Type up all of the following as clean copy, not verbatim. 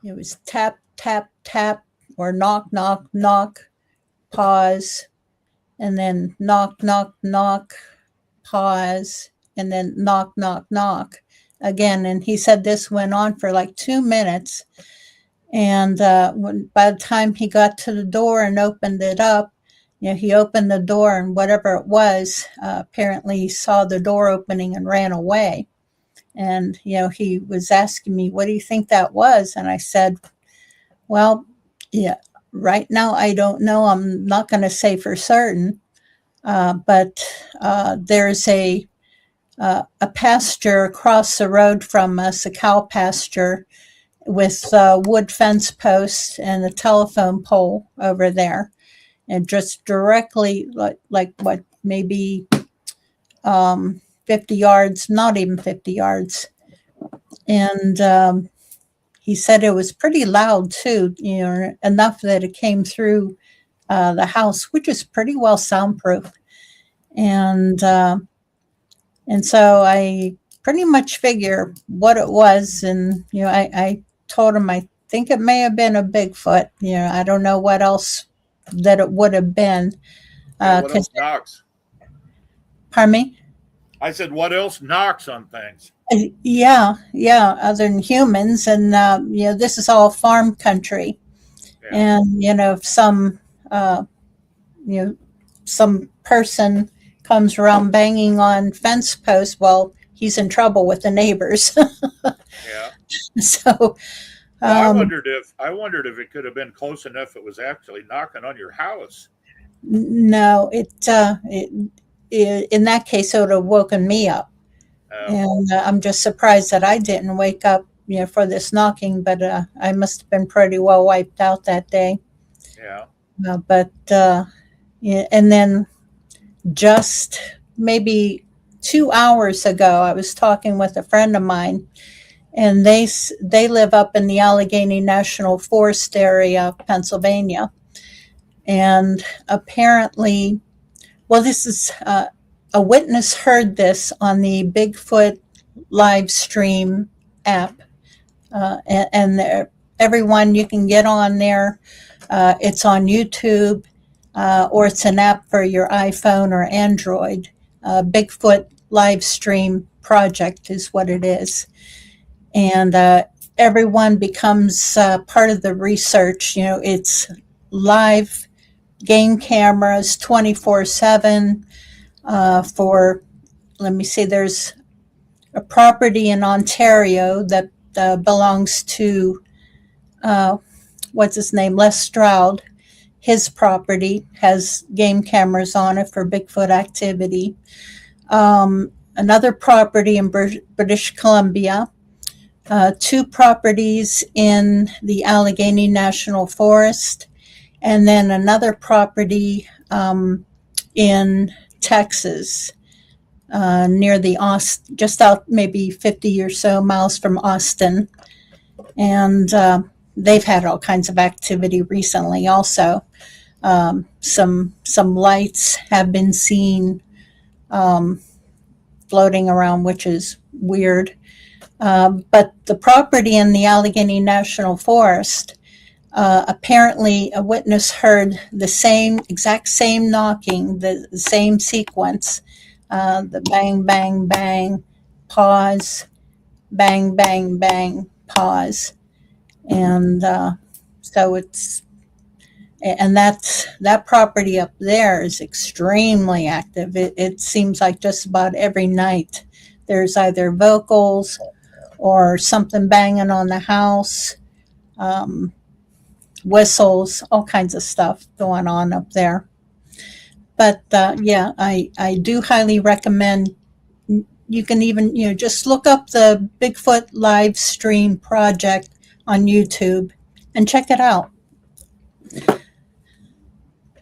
It was tap, tap, tap, or knock, knock, knock, pause, and then knock, knock, knock, pause, and then knock, knock, knock again. And he said this went on for like 2 minutes. And by the time he got to the door and opened it up, he opened the door, and whatever it was, apparently he saw the door opening and ran away. And, he was asking me, what do you think that was? And I said, well, yeah, right now I don't know. I'm not going to say for certain. But there's a pasture across the road from us, a cow pasture, with wood fence posts and a telephone pole over there. And just directly, like what, maybe 50 yards, not even 50 yards. And he said it was pretty loud too, enough that it came through the house, which is pretty well soundproof. And so I pretty much figure what it was. And, I told him, I think it may have been a Bigfoot. I don't know what else that it would have been. What else knocks? Pardon me? I said, what else knocks on things? Yeah, other than humans. And, this is all farm country. Yeah. And, if some person comes around banging on fence posts, well, he's in trouble with the neighbors. Yeah. So I wondered if it could have been close enough it was actually knocking on your house. No, it in that case it would have woken me up. And I'm just surprised that I didn't wake up, for this knocking, but I must have been pretty well wiped out that day. Yeah. And then just maybe 2 hours ago, I was talking with a friend of mine, and they live up in the Allegheny National Forest area of Pennsylvania. And apparently, well, this is a witness heard this on the Bigfoot live stream app. And everyone, you can get on there. It's on YouTube, or it's an app for your iPhone or Android. Bigfoot live stream project is what it is. And everyone becomes part of the research. It's live game cameras 24/7 for, let me see, there's a property in Ontario that belongs to, what's his name, Les Stroud. His property has game cameras on it for Bigfoot activity. Another property in British Columbia, 2 properties in the Allegheny National Forest, and then another property in Texas, near the Austin, just out maybe 50 or so miles from Austin. And they've had all kinds of activity recently also. Some lights have been seen floating around, which is weird. But the property in the Allegheny National Forest, apparently a witness heard the exact same knocking, the same sequence, the bang, bang, bang, pause, bang, bang, bang, pause. And so that property up there is extremely active. It seems like just about every night there's either vocals or something banging on the house, whistles, all kinds of stuff going on up there. But I do highly recommend. You can even just look up the Bigfoot live stream project on YouTube and check it out.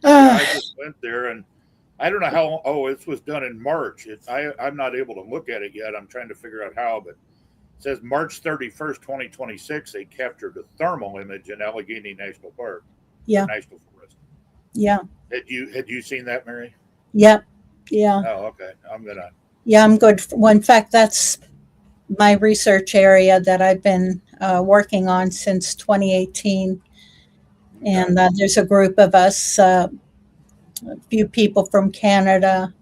I just went there, and I don't know how. Oh, this was done in March. I'm not able to look at it yet. I'm trying to figure out how, but it says March 31st, 2026. They captured a thermal image in Allegheny National Park. Yeah. National Forest. Yeah. Had you seen that, Mary? Yep. Yeah. Oh, okay. I'm gonna. Yeah, I'm good. Well, in fact, that's my research area that I've been working on since 2018. Okay. And there's a group of us, a few people from Canada,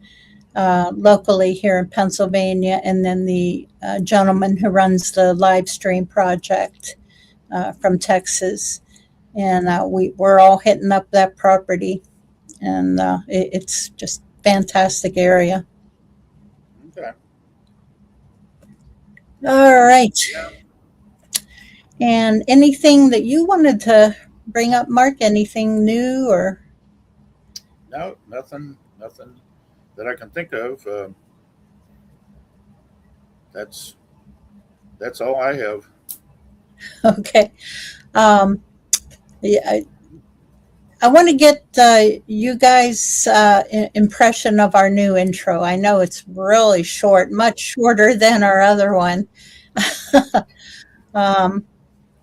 locally here in Pennsylvania, and then the gentleman who runs the live stream project from Texas. And we're all hitting up that property, and it's just fantastic area. Okay. All right. And anything that you wanted to bring up, Mark? Anything new or? No, nothing that I can think of. That's all I have. Okay. Yeah, I want to get you guys' impression of our new intro. I know it's really short, much shorter than our other one.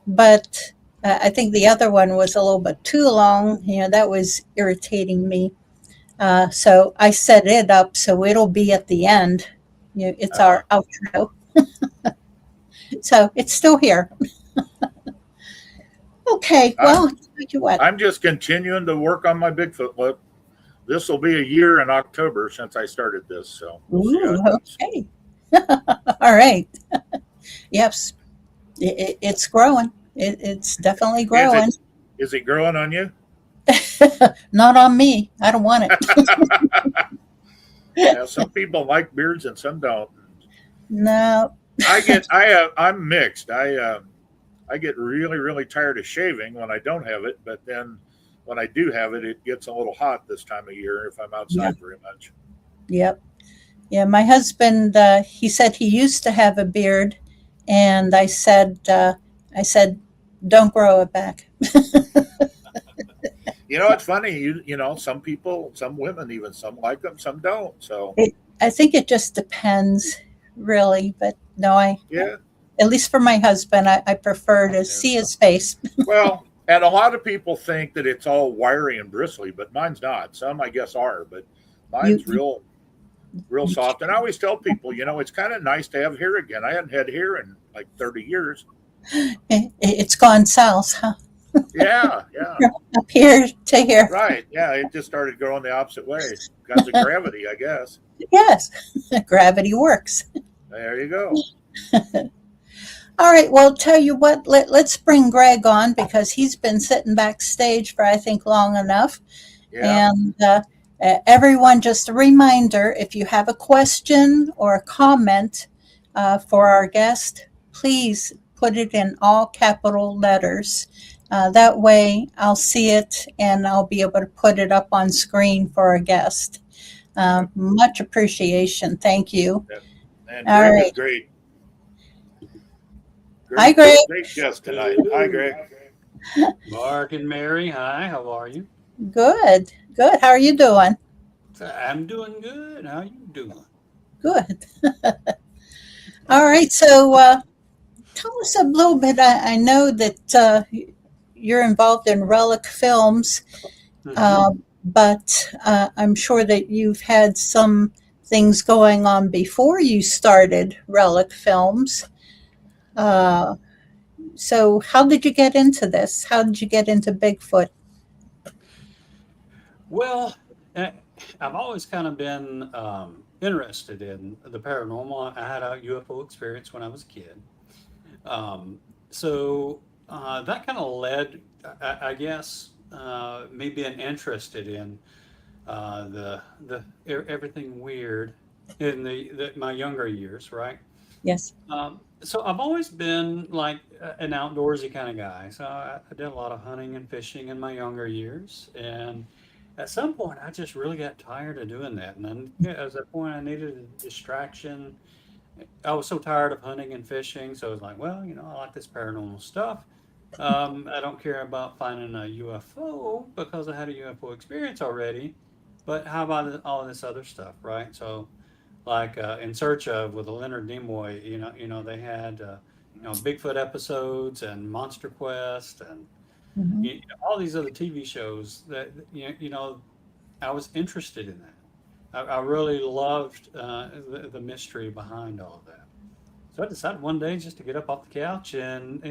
But I think the other one was a little bit too long. That was irritating me. So I set it up so it'll be at the end. It's our outro. So it's still here. Okay, well, what? I'm just continuing to work on my Bigfoot look. This will be a year in October since I started this. So Ooh, okay. All right. Yes, it's growing. It's definitely growing. Is it growing on you? Not on me. I don't want it. Yeah, some people like beards and some don't. No. I'm mixed. I get really, really tired of shaving when I don't have it, but then when I do have it, it gets a little hot this time of year if I'm outside very much. Yep. Yeah, my husband, he said he used to have a beard, and I said, don't grow it back. It's funny. Some people, some women, even some like them, some don't. So I think it just depends, really. But no, at least for my husband, I prefer to see his face. Well, and a lot of people think that it's all wiry and bristly, but mine's not. Some, I guess, are, but mine's real soft. And I always tell people, it's kind of nice to have hair again. I hadn't had hair in like 30 years. It's gone south, huh? Yeah. Up here to here. Right. Yeah. It just started growing the opposite way because of gravity, I guess. Yes. Gravity works. There you go. All right. Well, tell you what, let's bring Greg on because he's been sitting backstage for, I think, long enough. Yeah. And everyone, just a reminder, if you have a question or a comment for our guest, please put it in all capital letters. That way I'll see it and I'll be able to put it up on screen for our guest. Much appreciation. Thank you. And Greg is great. Hi, Greg. Great guest tonight. Hi, Greg. Mark and Mary, hi. How are you? Good. How are you doing? I'm doing good. How are you doing? Good. All right. So tell us a little bit. I know that you're involved in Relic Films, but I'm sure that you've had some things going on before you started Relic Films. So how did you get into this? How did you get into Bigfoot? Well, I've always kind of been interested in the paranormal. I had a UFO experience when I was a kid. So that kind of led, I guess, me being interested in the everything weird in my younger years, right? Yes. So I've always been like an outdoorsy kind of guy. So I did a lot of hunting and fishing in my younger years, and at some point I just really got tired of doing that. And then at that point I needed a distraction. I was so tired of hunting and fishing, so I was like, well, I like this paranormal stuff. I don't care about finding a UFO because I had a UFO experience already. But how about all this other stuff, right? So, like In Search Of with Leonard Nimoy, they had Bigfoot episodes and Monster Quest and all these other TV shows that I was interested in that. I really loved the mystery behind all of that. So I decided one day just to get up off the couch and,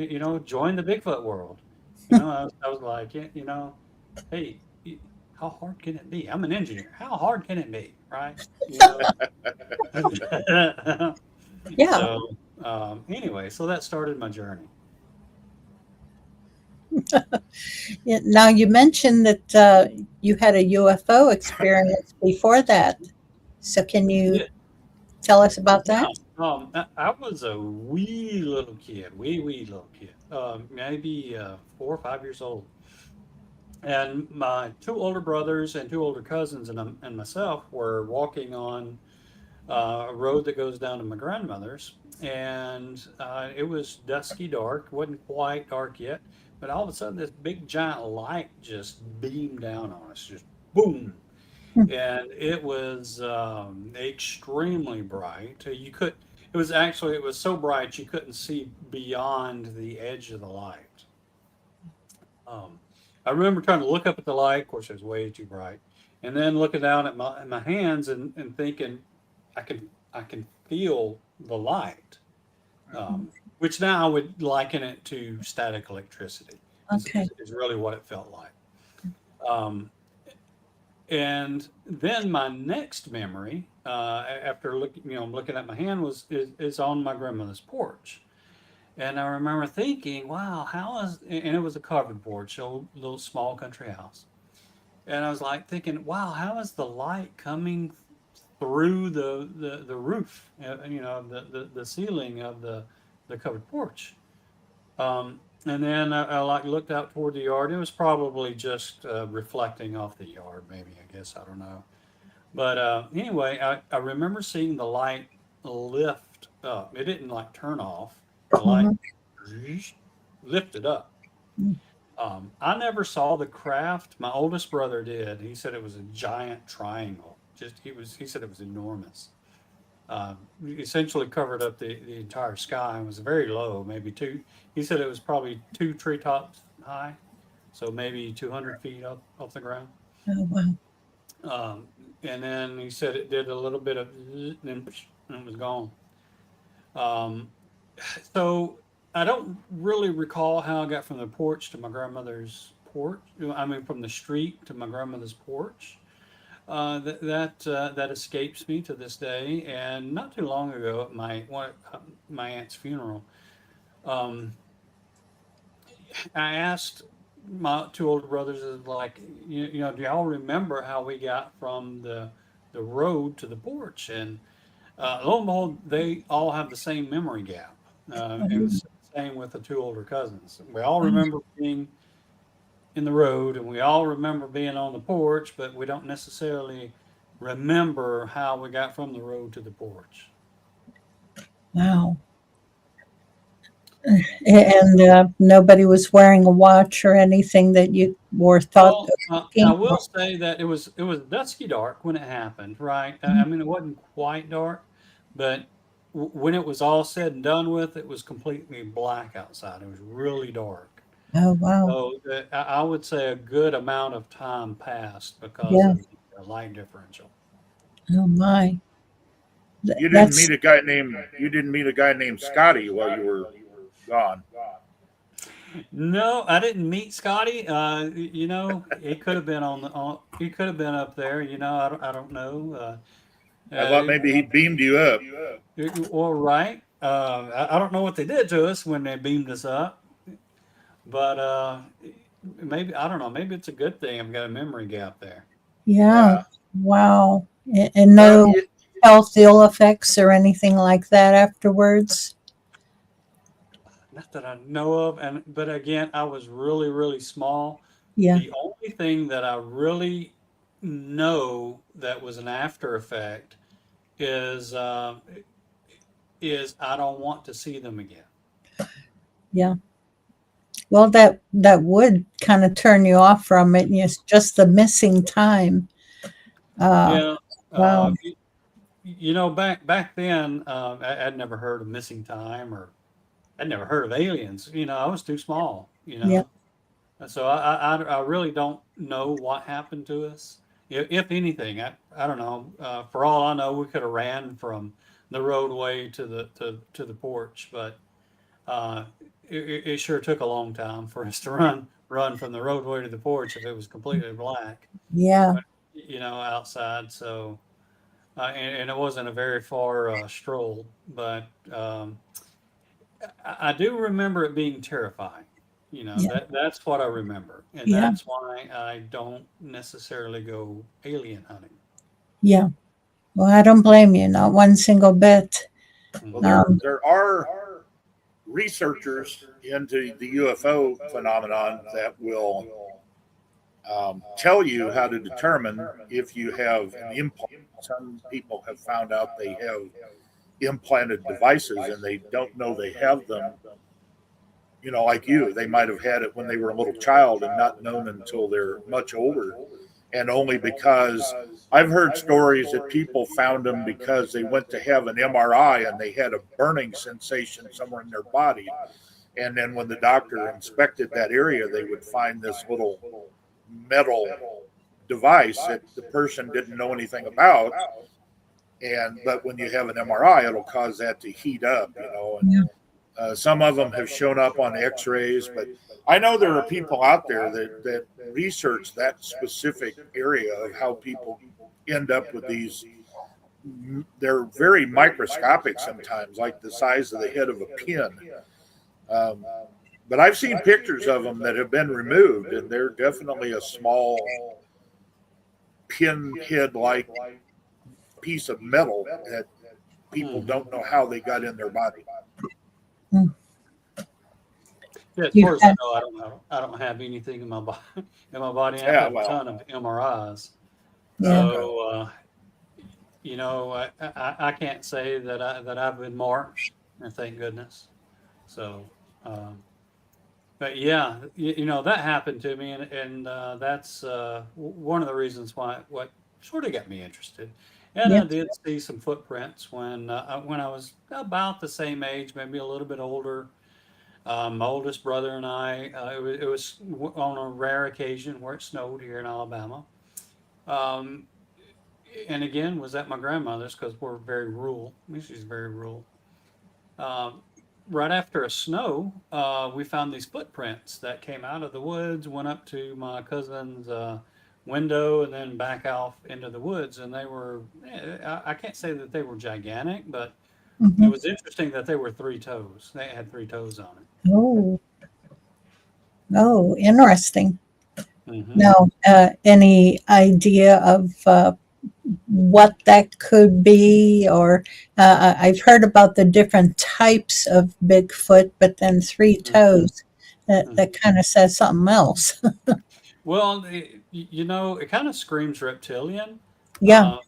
join the Bigfoot world. I was like, yeah, hey, how hard can it be? I'm an engineer. How hard can it be? Right? Yeah. So, anyway, so that started my journey. Yeah, now you mentioned that you had a UFO experience before that. So can you Yeah. tell us about Yeah. that? I was a wee little kid, wee little kid, maybe 4 or 5 years old. And my two older brothers and two older cousins and myself were walking on a road that goes down to my grandmother's. And it was dusky dark, wasn't quite dark yet. But all of a sudden, this big giant light just beamed down on us, just boom. Hmm. And it was extremely bright. It was so bright you couldn't see beyond the edge of the light. Um, I remember trying to look up at the light. Of course, it was way too bright. And then looking down at my hands and thinking, I can feel the light, which now I would liken it to static electricity. Okay. Is really what it felt like. Um, and then my next memory, after looking at my hand, is on my grandmother's porch. And I remember thinking, wow, and it was a covered porch, a little small country house. And I was like thinking, wow, how is the light coming through the roof, the ceiling of the covered porch? And then I like looked out toward the yard. It was probably just reflecting off the yard, maybe, I guess, I don't know. But anyway, I remember seeing the light lift up. It didn't like turn off. The light Mhm. lifted up. I never saw the craft. My oldest brother did. He said it was a giant triangle. He said it was enormous. Essentially covered up the entire sky and was very low, maybe two. He said it was probably 2 treetops high, so maybe 200 feet up off the ground. Oh, wow. And then he said it did a little bit of zzz, and it was gone. Um, so I don't really recall how I got from the porch to my grandmother's porch. I mean, from the street to my grandmother's porch. That escapes me to this day. And not too long ago, at my aunt's funeral, um, I asked my two older brothers, like, do y'all remember how we got from the road to the porch? And lo and behold, they all have the same memory gap. And the same with the two older cousins. We all remember being in the road, and we all remember being on the porch, but we don't necessarily remember how we got from the road to the porch. Wow. And nobody was wearing a watch or anything that you were thought Well, of I looking will for. say that it was dusky dark when it happened, right? I mean, it wasn't quite dark, but when it was all said and done with, it was completely black outside. It was really dark. Oh, wow. So I would say a good amount of time passed because Yeah. of the light differential. Oh, my. You didn't That's, meet a guy named Scotty while you were gone. No, I didn't meet Scotty. He could have been he could have been up there. I don't know. I thought maybe he beamed you up. All right. I don't know what they did to us when they beamed us up, but maybe I don't know. Maybe it's a good thing I've got a memory gap there. yeah. Yeah. Wow. And Well, no health ill effects or anything like that afterwards? Not that I know of, but again, I was really, really small. Yeah. The only thing that I really know that was an after effect is I don't want to see them again. Yeah. Well, that would kind of turn you off from it. It's just the missing time. Yeah. Wow. Back then, I'd never heard of missing time, or I'd never heard of aliens. I was too small. Yeah. So I really don't know what happened to us. If anything, I don't know. For all I know, we could have ran from roadway to the porch, but it sure took a long time for us to run from the roadway to the porch if it was completely black, Yeah. outside. So and it wasn't a very far stroll, but I do remember it being terrifying. Yeah. That's what I remember, and Yeah. that's why I don't necessarily go alien hunting. Yeah. Well, I don't blame you, not one single bit. Well, there are researchers into the UFO phenomenon that will tell you how to determine if you have an implant. Some people have found out they have implanted devices and they don't know they have them. Like you, they might have had it when they were a little child and not known until they're much older. And only because I've heard stories that people found them because they went to have an MRI and they had a burning sensation somewhere in their body. And then when the doctor inspected that area, they would find this little metal device that the person didn't know anything about. But when you have an MRI, it'll cause that to heat up, and some of them have shown up on x-rays, but I know there are people out there that research that specific area of how people end up with these. They're very microscopic sometimes, like the size of the head of a pin. But I've seen pictures of them that have been removed, and they're definitely a small pinhead-like piece of metal that people don't know how they got in their body. Yeah, as far as I know, I don't have anything in my body. I have a ton of MRIs. So, I can't say that I've been marked, and thank goodness. So, but yeah, that happened to me, and that's one of the reasons what sort of got me interested. And I did see some footprints when I was about the same age, maybe a little bit older. My oldest brother and I, it was on a rare occasion where it snowed here in Alabama. And again, was at my grandmother's because we're very rural. She's very rural. Right after a snow, we found these footprints that came out of the woods, went up to my cousin's window, and then back off into the woods. And they were, I can't say that they were gigantic, but it was interesting that they were 3 toes. They had 3 toes on it. Oh, interesting. Now, any idea of what that could be? Or I've heard about the different types of Bigfoot, but then 3 toes, that kind of says something else. Well, it kind of screams reptilian. Yeah.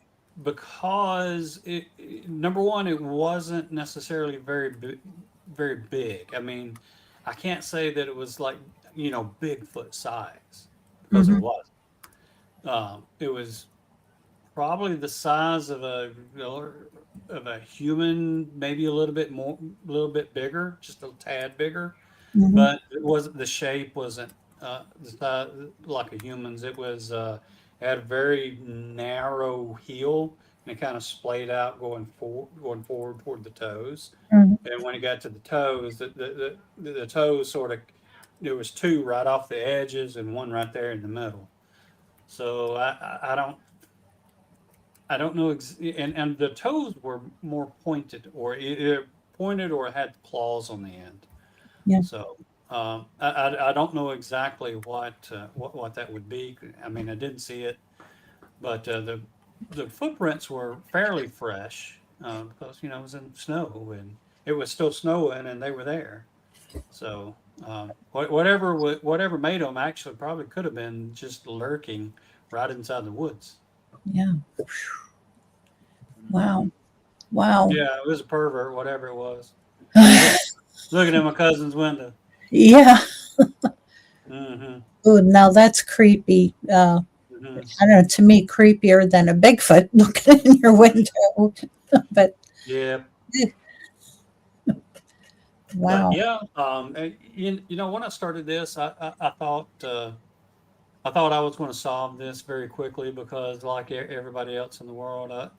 Because number one, it wasn't necessarily very big. I mean, I can't say that it was like Bigfoot size, because it wasn't. It was probably the size of a human, maybe a little bit bigger, just a tad bigger. But the shape wasn't like a human's. It was had a very narrow heel, and it kind of splayed out going forward toward the toes. And when it got to the toes, the toes sort of, there was 2 right off the edges and 1 right there in the middle. So I don't know, and the toes were more pointed, or either pointed or had claws on the end. Yeah. So I don't know exactly what that would be. I mean, I didn't see it, but the footprints were fairly fresh because it was in snow, and it was still snowing, and they were there. So whatever made them actually probably could have been just lurking right inside the woods. Yeah. Wow. Yeah, it was a pervert, whatever it was. Looking at my cousin's window. Yeah. Oh, now that's creepy. I don't know, to me, creepier than a Bigfoot looking in your window. But yeah. Wow. But yeah. When I started this, I thought I was going to solve this very quickly, because like everybody else in the world,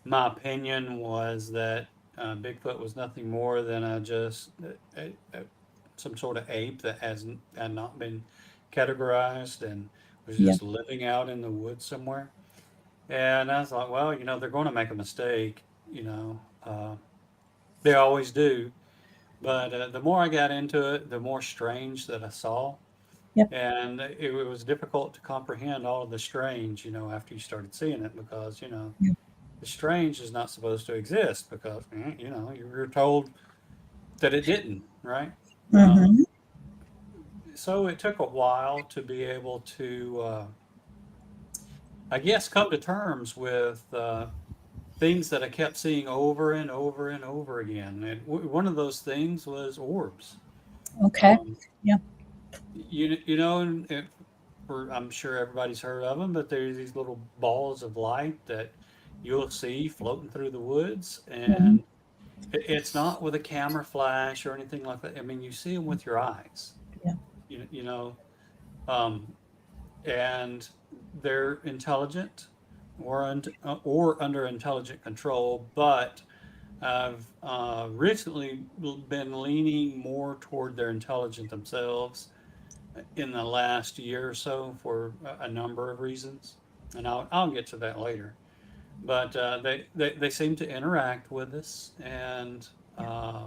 my opinion was that Bigfoot was nothing more than some sort of ape that had not been categorized and was Yeah. just living out in the woods somewhere. And I was like, well, they're going to make a mistake. They always do. But the more I got into it, the more strange that I saw. Yep. And it was difficult to comprehend all of the strange, after you started seeing it because, Yeah. the strange is not supposed to exist because, you were told that it didn't, right? Hmm. So it took a while to be able to, I guess, come to terms with things that I kept seeing over and over and over again. And one of those things was orbs. Okay. Um, Yeah. and I'm sure everybody's heard of them, but there's these little balls of light that you'll see floating through the woods, Hmm. and it's not with a camera flash or anything like that. I mean, you see them with your eyes. Yeah. You know, um, and they're intelligent or under intelligent control, but I've recently been leaning more toward their intelligent themselves in the last year or so for a number of reasons, and I'll get to that later. But they seem to interact with us, and I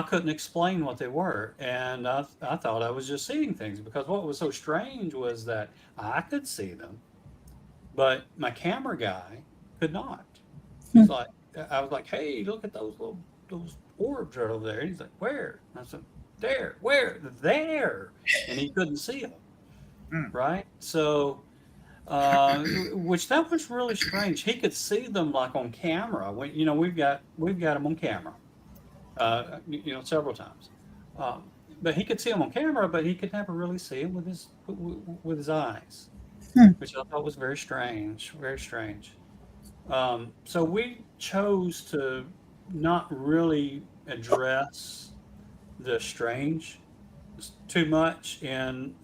couldn't explain what they were, and I thought I was just seeing things because what was so strange was that I could see them, but my camera guy could not. Hmm. He's like, I was like, hey, look at those orbs right over there. And he's like, where? And I said, there, where? There, and he couldn't see them, Hmm. right? So, which that was really strange. He could see them like on camera. We've got them on camera, several times. Um, but he could see them on camera, but he could never really see them with his eyes, Hmm. which I thought was very strange, very strange. So we chose to not really address the strange too much in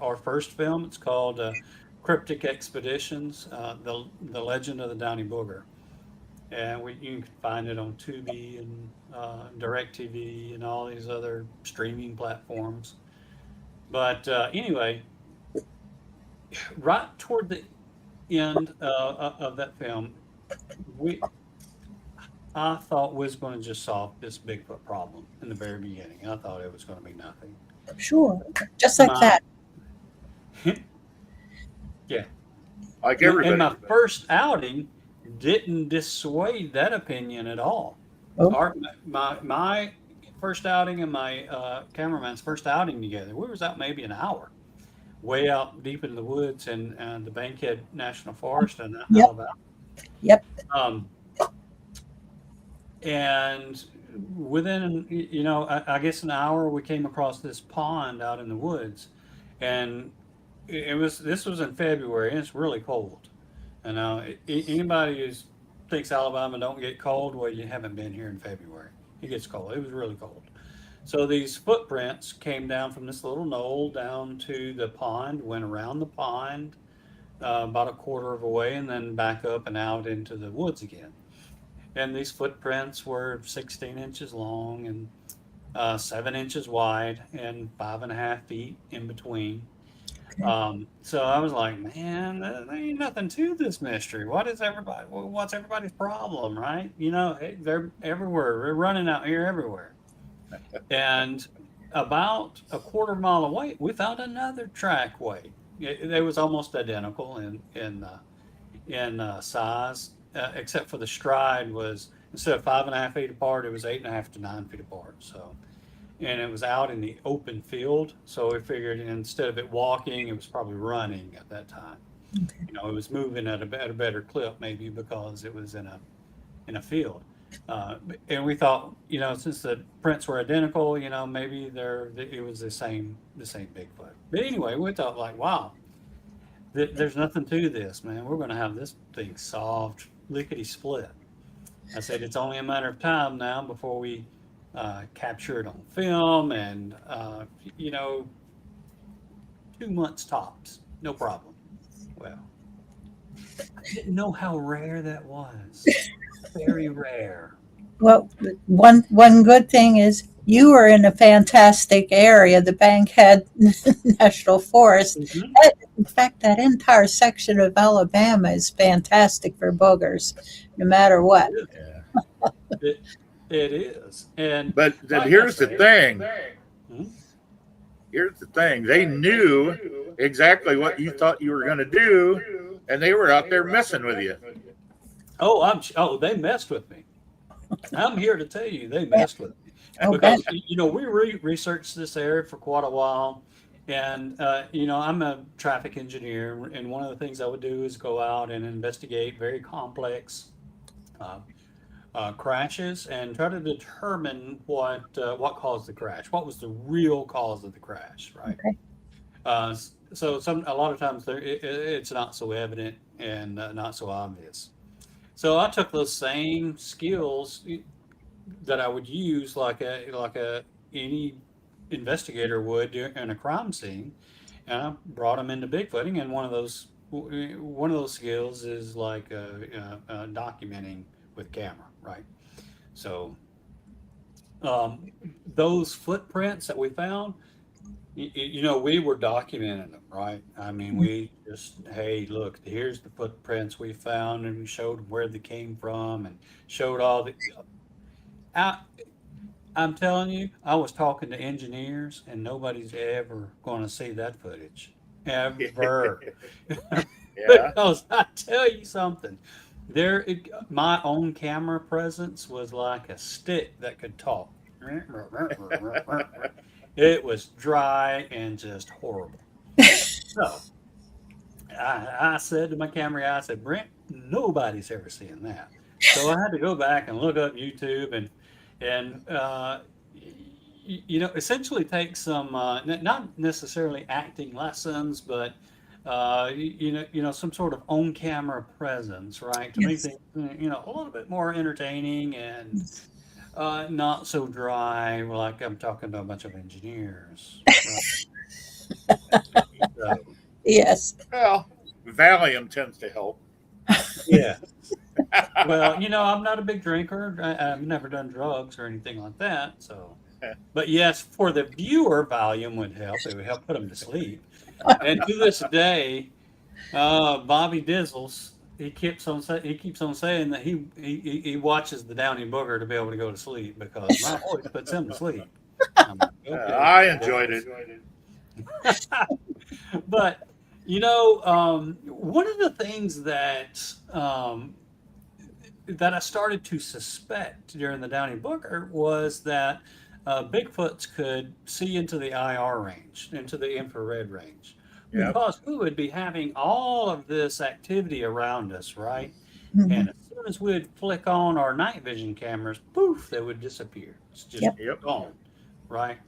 our first film. It's called Cryptic Expeditions, the Legend of the Downey Booger, and you can find it on Tubi and DirecTV and all these other streaming platforms. But anyway, right toward the end of that film, we I thought we was going to just solve this Bigfoot problem in the very beginning. I thought it was going to be nothing. Sure. Just like My, that. yeah, Like and everybody. my first outing didn't dissuade that opinion at all. Oh. My first outing and my cameraman's first outing together, we was out maybe an hour, way out deep in the woods in the Bankhead National Forest in Yep. Alabama. Yep. Um, and within I guess an hour we came across this pond out in the woods, and this was in February and it's really cold. And now anybody who thinks Alabama don't get cold, well, you haven't been here in February. It gets cold. It was really cold. So these footprints came down from this little knoll down to the pond, went around the pond about a quarter of a way, and then back up and out into the woods again. And these footprints were 16 inches long and 7 inches wide and 5.5 feet in between. Okay. So I was like, man, there ain't nothing to this mystery. What's everybody's problem, right? They're everywhere. We're running out here everywhere. And about a quarter mile away, we found another trackway. It was almost identical in size, except for the stride was instead of 5.5 feet apart, it was 8.5 to 9 feet apart. So, and it was out in the open field. So we figured instead of it walking, it was probably running at that time. Okay. It was moving at a better clip, maybe because it was in a field. And we thought, since the prints were identical, maybe it was the same Bigfoot. But anyway, we thought like, wow, there's nothing to this, man. We're going to have this thing solved, lickety split. I said it's only a matter of time now before we capture it on film, and 2 months tops, no problem. Well, I didn't know how rare that was. Very rare. Well, one good thing is you are in a fantastic area, the Bankhead National Forest. Mhm. In fact, that entire section of Alabama is fantastic for boogers, no matter what. Yeah. It, it is. And But then like I here's the say, thing. Hmm? Here's the thing. They knew exactly what you thought you were going to do, and they were out there messing with you. oh, they messed with me. I'm here to tell you they messed with me Oh, because bet. we researched this area for quite a while, and I'm a traffic engineer, and one of the things I would do is go out and investigate very complex uh, crashes and try to determine what caused the crash, what was the real cause of the crash, right? Okay. So a lot of times it's not so evident and not so obvious. So I took those same skills that I would use like a any investigator would in a crime scene, and I brought them into Bigfooting. And one of those skills is like documenting with camera, right? So um, those footprints that we found, we were documenting them, right? I mean, we just, hey, look, here's the footprints we found, and we showed where they came from, and showed all the. I, I'm telling you, I was talking to engineers, and nobody's ever going to see that footage, ever. Yeah. Because I tell you something, my own camera presence was like a stick that could talk. It was dry and just horrible. So I said to my camera guy, I said, Brent, nobody's ever seen that. So I had to go back and look up YouTube and essentially take some not necessarily acting lessons, but some sort of on-camera presence, right, to make Yes. things a little bit more entertaining and not so dry, like I'm talking to a bunch of engineers. Right? So, Yes. Well, Valium tends to help. yeah. Well, I'm not a big drinker. I've never done drugs or anything like that. So, but yes, for the viewer, Valium would help. It would help put them to sleep. And to this day, Bobby Dizzles, he keeps on saying that he watches the Downey Booger to be able to go to sleep because my voice puts him to sleep. I'm like, okay. I enjoyed it. But one of the things that I started to suspect during the Downey Booger was that Bigfoots could see into the IR range, into the infrared range, Yep. because we would be having all of this activity around us, right? Mhm. And as soon as we'd flick on our night vision cameras, poof, they would disappear. It's just Yep. gone, right?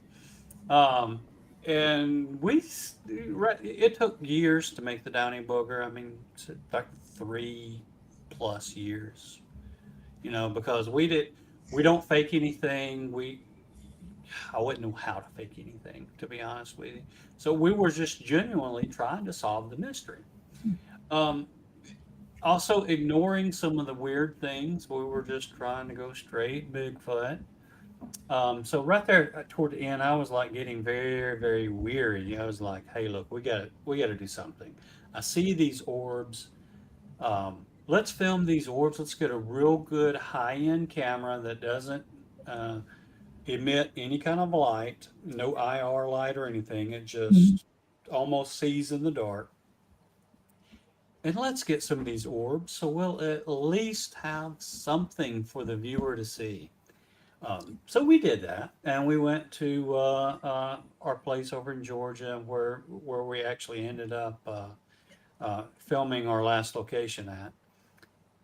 Um, and it took years to make the Downey Booger. I mean, it's like 3+ years, because we don't fake anything. I wouldn't know how to fake anything, to be honest with you. So we were just genuinely trying to solve the mystery. Um, Also ignoring some of the weird things. We were just trying to go straight Bigfoot. So right there toward the end, I was like getting very, very weary. I was like, "Hey, look, we got to do something. I see these orbs. Let's film these orbs. Let's get a real good high-end camera that doesn't emit any kind of light, no IR light or anything. It just almost sees in the dark. And let's get some of these orbs so we'll at least have something for the viewer to see." So we did that, and we went to our place over in Georgia, where we actually ended up filming our last location at.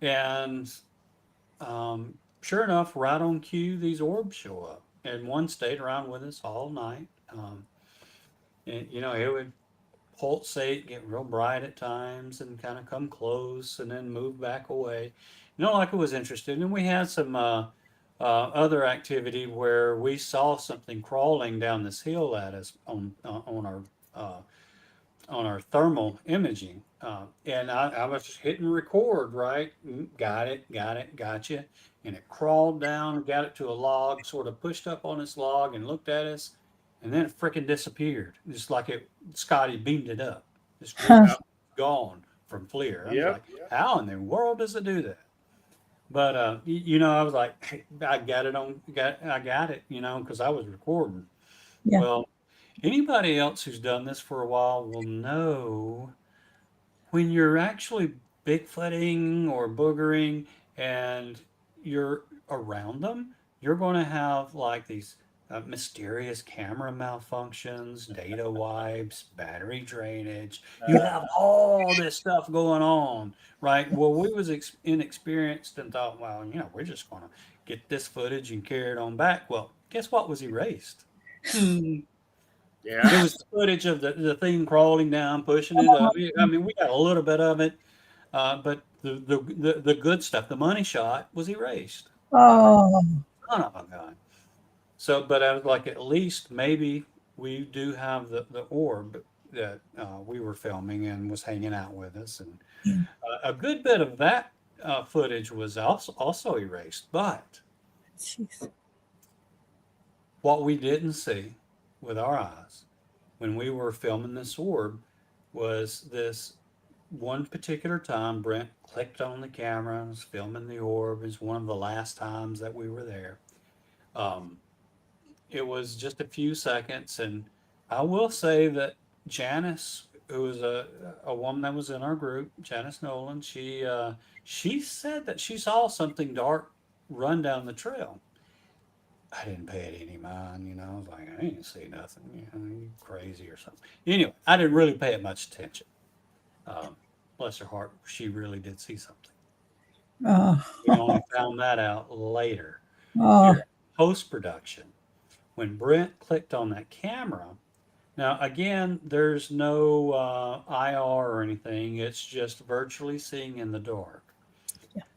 And sure enough, right on cue, these orbs show up, and one stayed around with us all night. And it would pulsate, get real bright at times, and kind of come close, and then move back away. Like it was interested. And we had some other activity where we saw something crawling down this hill at us on our thermal imaging, And I was just hitting record, right? Got it, got you. And it crawled down, got it to a log, sort of pushed up on this log and looked at us, and then it freaking disappeared. Just like Scotty beamed it up. Just Huh. gone from FLIR. I was Yep. like, how in the world does it do that? But I was like, hey, I got it, because I was recording. Yeah. Well, anybody else who's done this for a while will know when you're actually bigfooting or boogering and you're around them, you're going to have like these mysterious camera malfunctions, data wipes, battery drainage. You have all this stuff going on, right? Well, we was inexperienced and thought, well, we're just going to get this footage and carry it on back. Well, guess what was erased? Yeah. It was footage of the thing crawling down, pushing it up. I mean, we got a little bit of it, but the good stuff, the money shot, was erased. Oh, Son of a gun. So, but I was like, at least maybe we do have the orb that we were filming and was hanging out with us, and yeah. a good bit of that footage was also erased. But Jeez. what we didn't see with our eyes when we were filming this orb was this one particular time Brent clicked on the camera, was filming the orb. It was one of the last times that we were there. It was just a few seconds, and I will say that Janice, who was a woman that was in our group, Janice Nolan, she said that she saw something dark run down the trail. I didn't pay it any mind. I was like, I didn't see nothing. You crazy or something. Anyway, I didn't really pay it much attention. Bless her heart, she really did see something. Oh, We only found that out later. oh, Post production, when Brent clicked on that camera. Now, again, there's no IR or anything. It's just virtually seeing in the dark.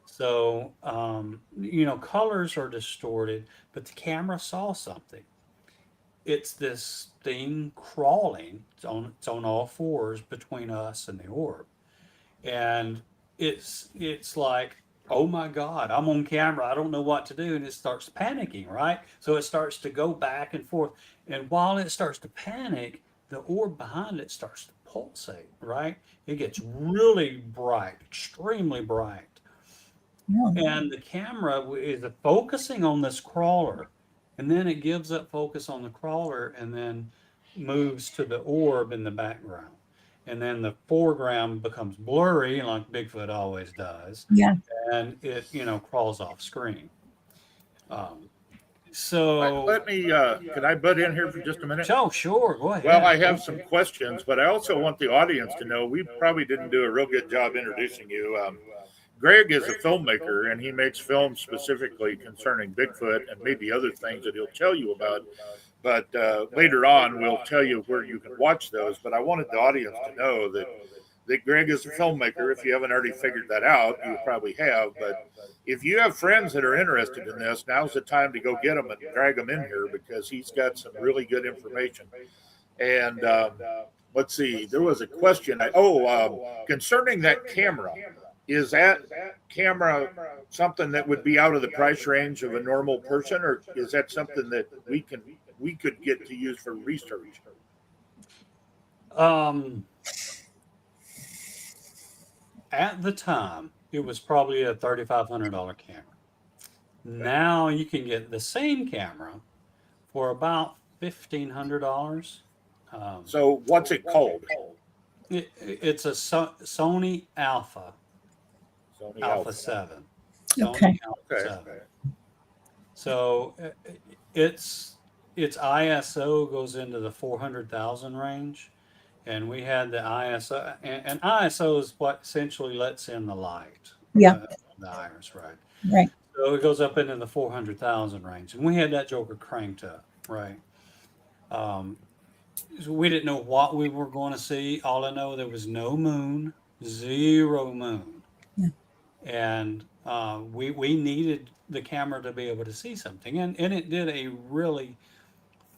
So, colors are distorted, but the camera saw something. It's this thing crawling. It's on all fours between us and the orb, and it's like, oh my God, I'm on camera. I don't know what to do, and it starts panicking, right? So it starts to go back and forth, and while it starts to panic, the orb behind it starts to pulsate, right? It gets really bright, extremely bright. no. And the camera is focusing on this crawler, and then it gives up focus on the crawler and then moves to the orb in the background. And then the foreground becomes blurry, like Bigfoot always does, Yeah. and it, crawls off screen. So, Let me, could I butt in here for just a minute? oh, sure, go ahead. Well, I have some questions, but I also want the audience to know we probably didn't do a real good job introducing you. Greg is a filmmaker, and he makes films specifically concerning Bigfoot and maybe other things that he'll tell you about. But later on, we'll tell you where you can watch those. But I wanted the audience to know that Greg is a filmmaker. If you haven't already figured that out, you probably have. But if you have friends that are interested in this, now's the time to go get them and drag them in here, because he's got some really good information. And let's see, there was a question. Concerning that camera. Is that camera something that would be out of the price range of a normal person, or is that something that we could get to use for research? At the time, it was probably a $3,500 camera. Now you can get the same camera for about $1,500. So what's it called? It's a Sony Alpha. Sony Alpha 7. Okay. Alpha 7. So its ISO goes into the 400,000 range, and we had the ISO, and ISO is what essentially lets in the light. Yeah. The iris, right? Right. So it goes up into the 400,000 range, and we had that joker cranked up, right? So we didn't know what we were going to see. All I know, there was no moon, zero moon. Yeah. And we needed the camera to be able to see something, and it did a really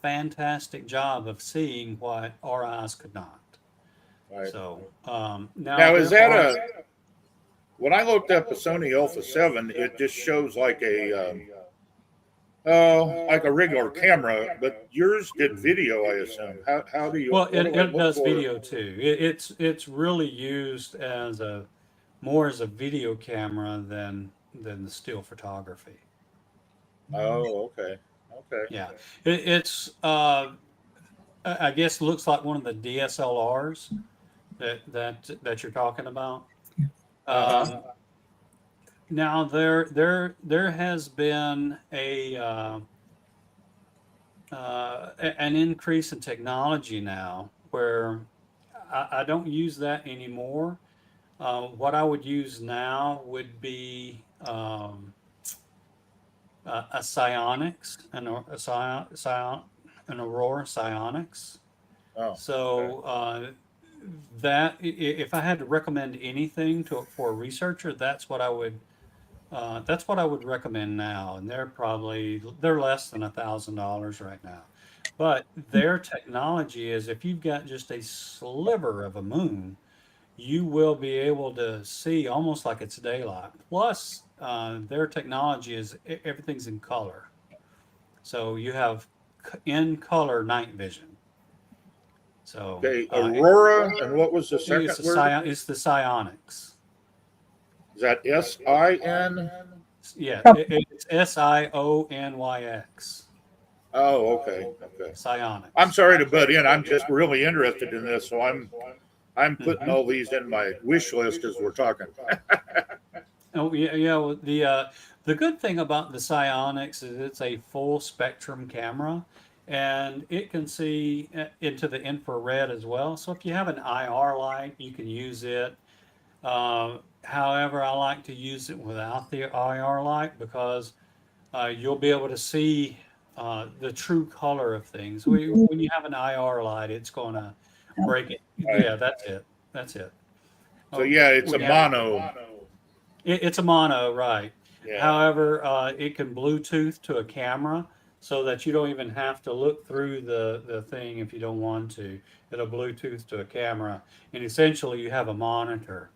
fantastic job of seeing what our eyes could not. Right. So Now is that when I looked up a Sony Alpha 7, it just shows like a regular camera, but yours did video, I assume. How do you? well, What do I it look does for? video too. It's really used as more as a video camera than the still photography. Oh, okay, okay. Yeah, it's I guess looks like one of the DSLRs that you're talking about. Uh-huh. Now there has been an increase in technology now where I don't use that anymore. What I would use now would be a psionics, an Aurora psionics. Oh, So that if I had to recommend anything for a researcher, that's what I would recommend now. And they're less than $1,000 right now. But their technology is if you've got just a sliver of a moon, you will be able to see almost like it's daylight. Plus, their technology is everything's in color. So you have in color night vision. So okay. Aurora, and what was the second word? it's the psionics. Is that SIN? Yeah, it's SIONYX. Oh, okay, okay. Psionics. I'm sorry to butt in. I'm just really interested in this, so I'm putting all these in my wish list as we're talking. Oh yeah. Well, the good thing about the psionics is it's a full spectrum camera, and it can see into the infrared as well. So if you have an IR light, you can use it. However, I like to use it without the IR light because you'll be able to see the true color of things. When you have an IR light, it's going to break it. Yeah, that's it. That's it. So yeah, it's a mono. It's a mono, right? Yeah. However, it can Bluetooth to a camera so that you don't even have to look through the thing if you don't want to. It'll Bluetooth to a camera, and essentially you have a monitor.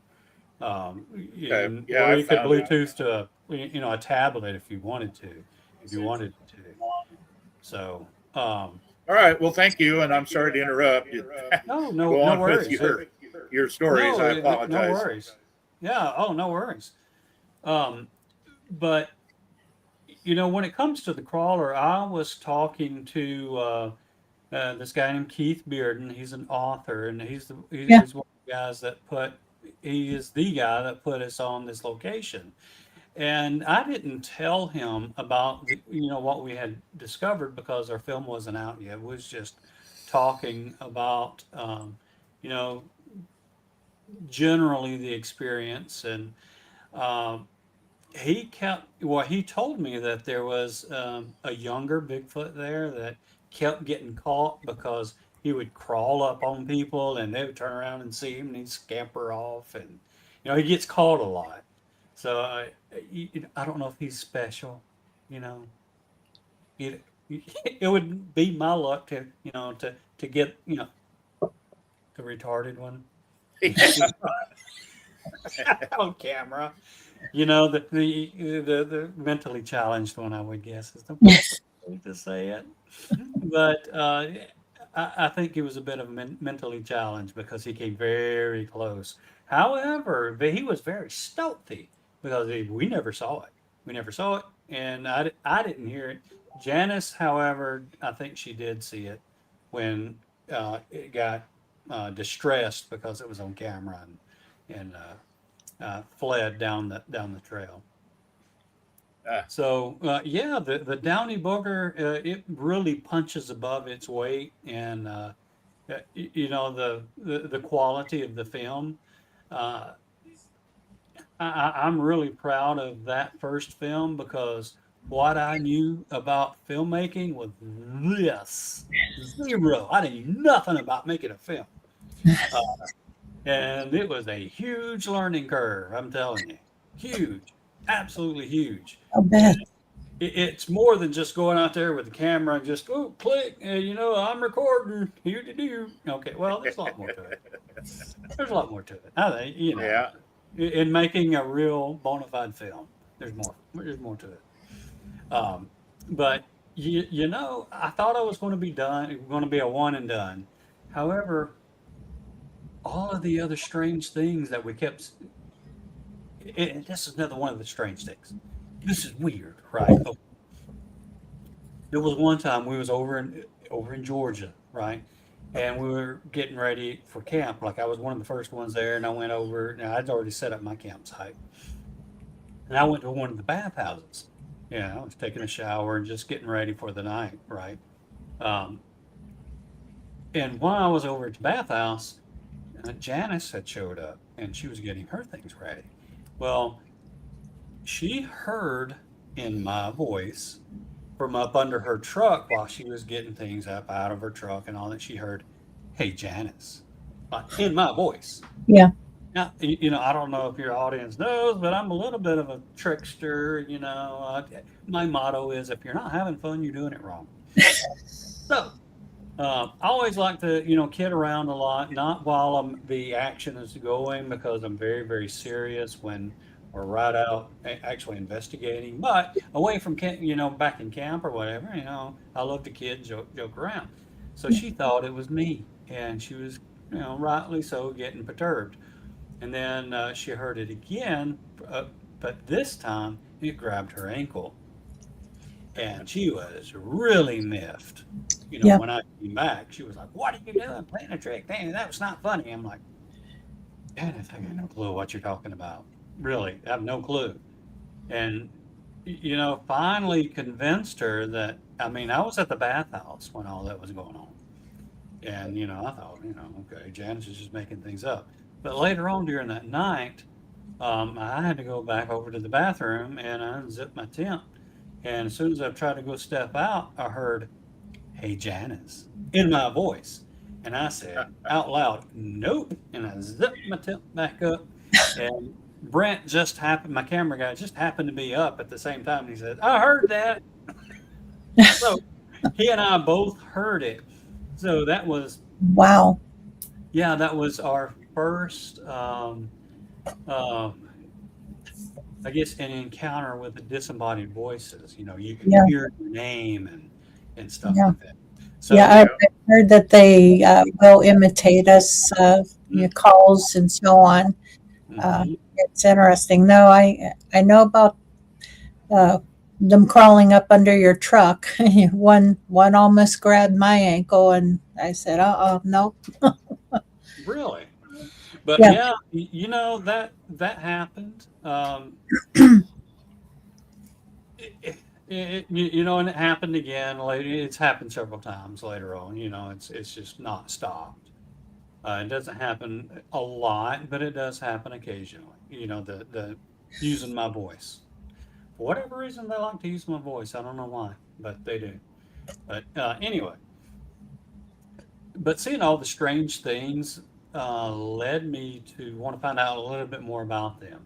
Or you could Bluetooth to a tablet if you wanted to. So. All right. Well, thank you, and I'm sorry to interrupt. No Go on worries. with your stories. No, I apologize. no worries. Yeah. Oh, no worries. But when it comes to the crawler, I was talking to this guy named Keith Bearden. He's an author, and he's one of the guys he is the guy that put us on this location. And I didn't tell him about what we had discovered because our film wasn't out yet. It was just talking about generally the experience, and he told me that there was a younger Bigfoot there that kept getting caught because he would crawl up on people and they would turn around and see him and he'd scamper off, and he gets caught a lot. So I don't know if he's special. It would be my luck to get the retarded one on camera. The mentally challenged one, I would guess, is the best way to say it. But I think he was a bit of mentally challenged because he came very close. However, he was very stealthy because we never saw it. And I didn't hear it. Janice, however, I think she did see it when it got distressed because it was on camera and fled down the trail. So the Downey Booger, it really punches above its weight, and the quality of the film. I'm really proud of that first film because what I knew about filmmaking was zero. I didn't know nothing about making a film. And it was a huge learning curve, I'm telling you. Huge. Absolutely huge. I bet. it's more than just going out there with the camera and just click. I'm recording. Here to do. Okay, well, there's a lot more to it. There's a lot more to it. I think Yeah. in making a real bona fide film, there's more. There's more to it. But I thought I was going to be going to be a one and done. However, all of the other strange things that we kept. This is another one of the strange things. This is weird, right? Oh, there was one time we was over in Georgia, right? And we were getting ready for camp. Like I was one of the first ones there, and I went over. Now I'd already set up my campsite, and I went to one of the bathhouses. Yeah, I was taking a shower and just getting ready for the night, right? Um, and while I was over at the bathhouse, Janice had showed up, and she was getting her things ready. Well, she heard in my voice from up under her truck while she was getting things up out of her truck and all that. She heard, "Hey, Janice," in my voice. Yeah. Now, I don't know if your audience knows, but I'm a little bit of a trickster. My motto is, if you're not having fun, you're doing it wrong. So, I always like to, kid around a lot, not while the action is going, because I'm very, very serious when we're right out actually investigating. But away from camp, back in camp or whatever, I love to kid, joke around. So she thought it was me, and she was, rightly so, getting perturbed. And then she heard it again, but this time it grabbed her ankle. And she was really miffed. Yeah. When I came back, she was like, "What are you doing? Playing a trick? Dang, that was not funny." I'm like, "Dad, I got no clue what you're talking about. Really, I have no clue." And, finally convinced her that, I was at the bathhouse when all that was going on. And, I thought, okay, Janice is just making things up. But later on during that night, I had to go back over to the bathroom and I unzipped my tent. And as soon as I tried to go step out, I heard, "Hey, Janice," in my voice. And I said out loud, "Nope." And I zipped my tent back up. And Brent my camera guy, just happened to be up at the same time. And he said, "I heard that." So he and I both heard it. So that was, Wow. yeah, that was our first, I guess, an encounter with the disembodied voices. You can Yeah. hear your name and stuff Yeah. like that. So Yeah, I've heard that they will imitate us, calls and so on. mhm. It's interesting. No, I know about them crawling up under your truck. One almost grabbed my ankle, and I said, no." Really, but Yeah. that happened. And it happened again later. It's happened several times later on. It's just not stopped. It doesn't happen a lot, but it does happen occasionally. The using my voice. For whatever reason, they like to use my voice. I don't know why, but they do. But anyway, but seeing all the strange things led me to want to find out a little bit more about them.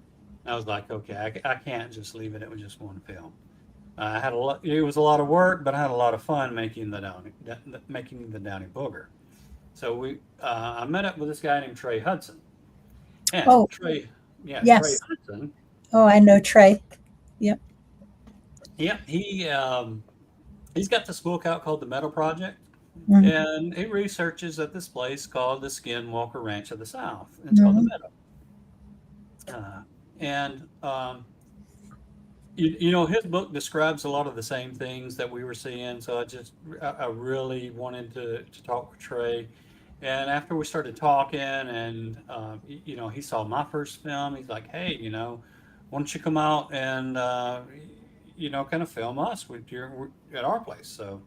I was like, okay, I can't just leave it at just one film. I had a lot. It was a lot of work, but I had a lot of fun making the Downey Booger. So I met up with this guy named Trey Hudson. And Oh, Trey yes. Hudson. Oh, I know Trey. Yep. Yeah, he's got this book out called The Metal Project, Mhm. and he researches at this place called the Skinwalker Ranch of the South. It's called the Meadow. And his book describes a lot of the same things that we were seeing. So I really wanted to talk with Trey. And after we started talking, and he saw my first film, he's like, "Hey, why don't you come out and kind of film us at our place?" So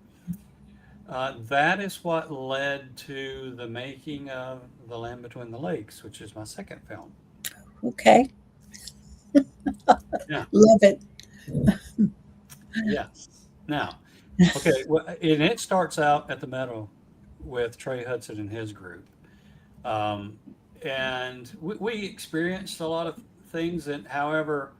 that is what led to the making of The Land Between the Lakes, which is my second film. Okay. Yeah. Love it. Yes. Now, okay, well, and it starts out at the Meadow with Trey Hudson and his group. And we experienced a lot of things. And however,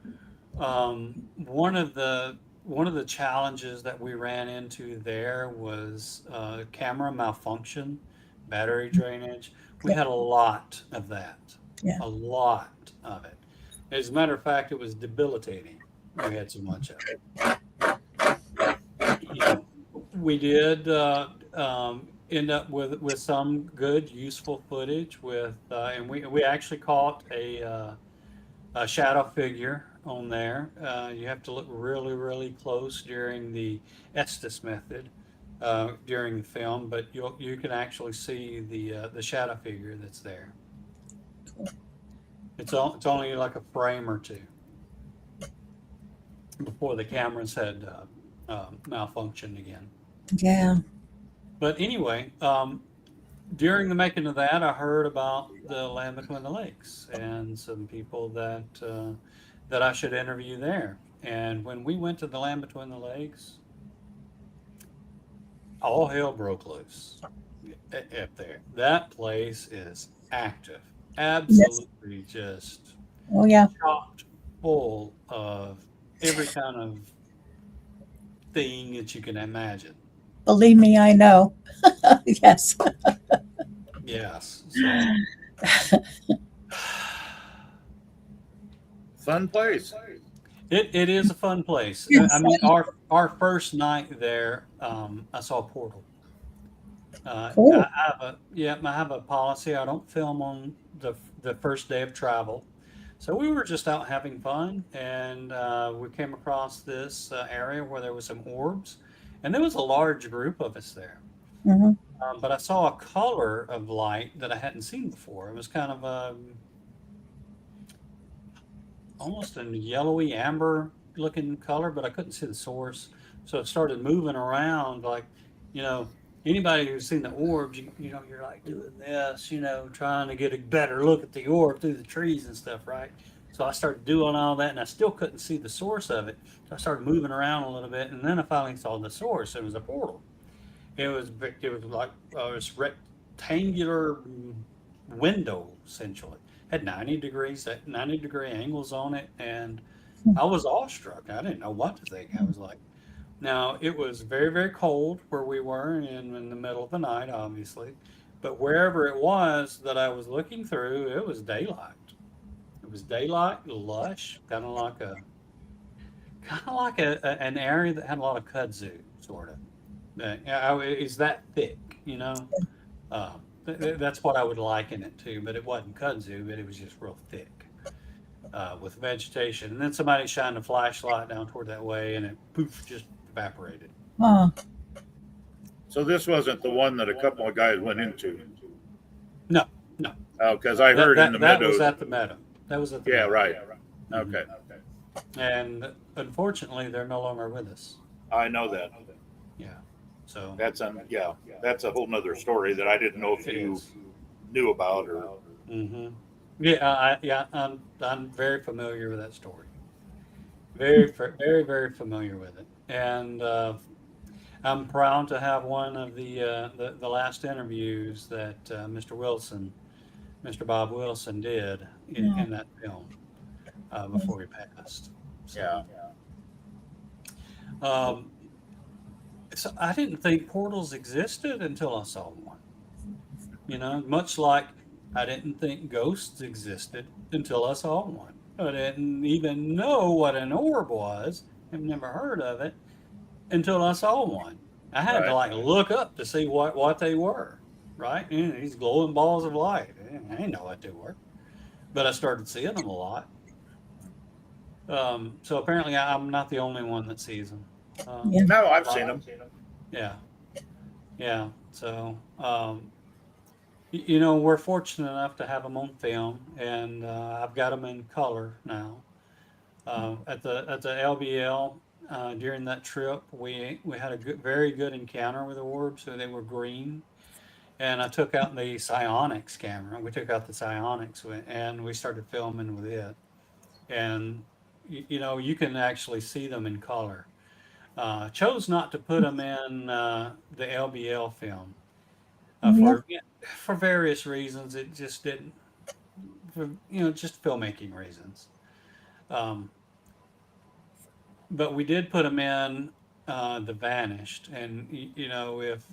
one of the one of the challenges that we ran into there was camera malfunction, battery drainage. We Yeah. had a lot of that, Yeah. a lot of it. As a matter of fact, it was debilitating. We had so much of it. You know, we did end up with some good, useful footage and we actually caught a shadow figure on there. You have to look really, really close during the Estes method during the film, but you can actually see the shadow figure that's there. Cool. It's only like a frame or two before the cameras had malfunctioned again. Yeah. But anyway, during the making of that, I heard about the Land Between the Lakes and some people that I should interview there. And when we went to the Land Between the Lakes, all hell broke loose up there. That place is active, absolutely just Oh, yeah. chocked full of every kind of thing that you can imagine. Believe me, I know. Yes. Yes. So, Fun place. it is a fun place. Yes. I mean, our first night there, I saw a portal. Cool. I have a policy. I don't film on the first day of travel. So we were just out having fun, and we came across this area where there was some orbs, and there was a large group of us there. Hmm. But I saw a color of light that I hadn't seen before. It was kind of almost a yellowy amber looking color, but I couldn't see the source. So it started moving around like, you know, anybody who's seen the orbs, you're like doing this, trying to get a better look at the orb through the trees and stuff, right? So I started doing all that, and I still couldn't see the source of it. So I started moving around a little bit, and then I finally saw the source. It was a portal. It was like this rectangular window, essentially. Had 90 degree angles on it, and I was awestruck. I didn't know what to think. I was like, now it was very, very cold where we were in the middle of the night, obviously, but wherever it was that I was looking through, it was daylight. It was daylight, lush, kind of like an area that had a lot of kudzu, sort of. Is that thick, That's what I would liken it to, but it wasn't kudzu, but it was just real thick with vegetation. And then somebody shined a flashlight down toward that way, and it poof, just evaporated. Oh, So this wasn't the one that a couple of guys went into. No. Oh, because I heard in the that meadows. was at the meadow. That was at the Yeah, meadow. right. Mhm. Okay. And unfortunately, they're no longer with us. I know that. Yeah. So That's a whole nother story that I didn't know if it you is. knew about or. Mm-hmm. Yeah, I'm very familiar with that story. Very, very, very familiar with it, and I'm proud to have one of the last interviews that Mr. Bob Wilson, did in that film before he passed. So, so I didn't think portals existed until I saw one. Much like I didn't think ghosts existed until I saw one. I didn't even know what an orb was. I've never heard of it until I saw one. I had to look up to see what they were, right? These glowing balls of light. I didn't know what they were, but I started seeing them a lot. So apparently I'm not the only one that sees them. Yeah. No, I've seen them. Yeah. So, we're fortunate enough to have them on film, and I've got them in color now. At the LBL during that trip, we had a very good encounter with the orbs. So they were green, and I took out the psionics camera. We took out the psionics, and we started filming with it. And you can actually see them in color. Chose not to put them in the LBL film for various reasons. It just didn't, just filmmaking reasons. but we did put them in The Vanished, and if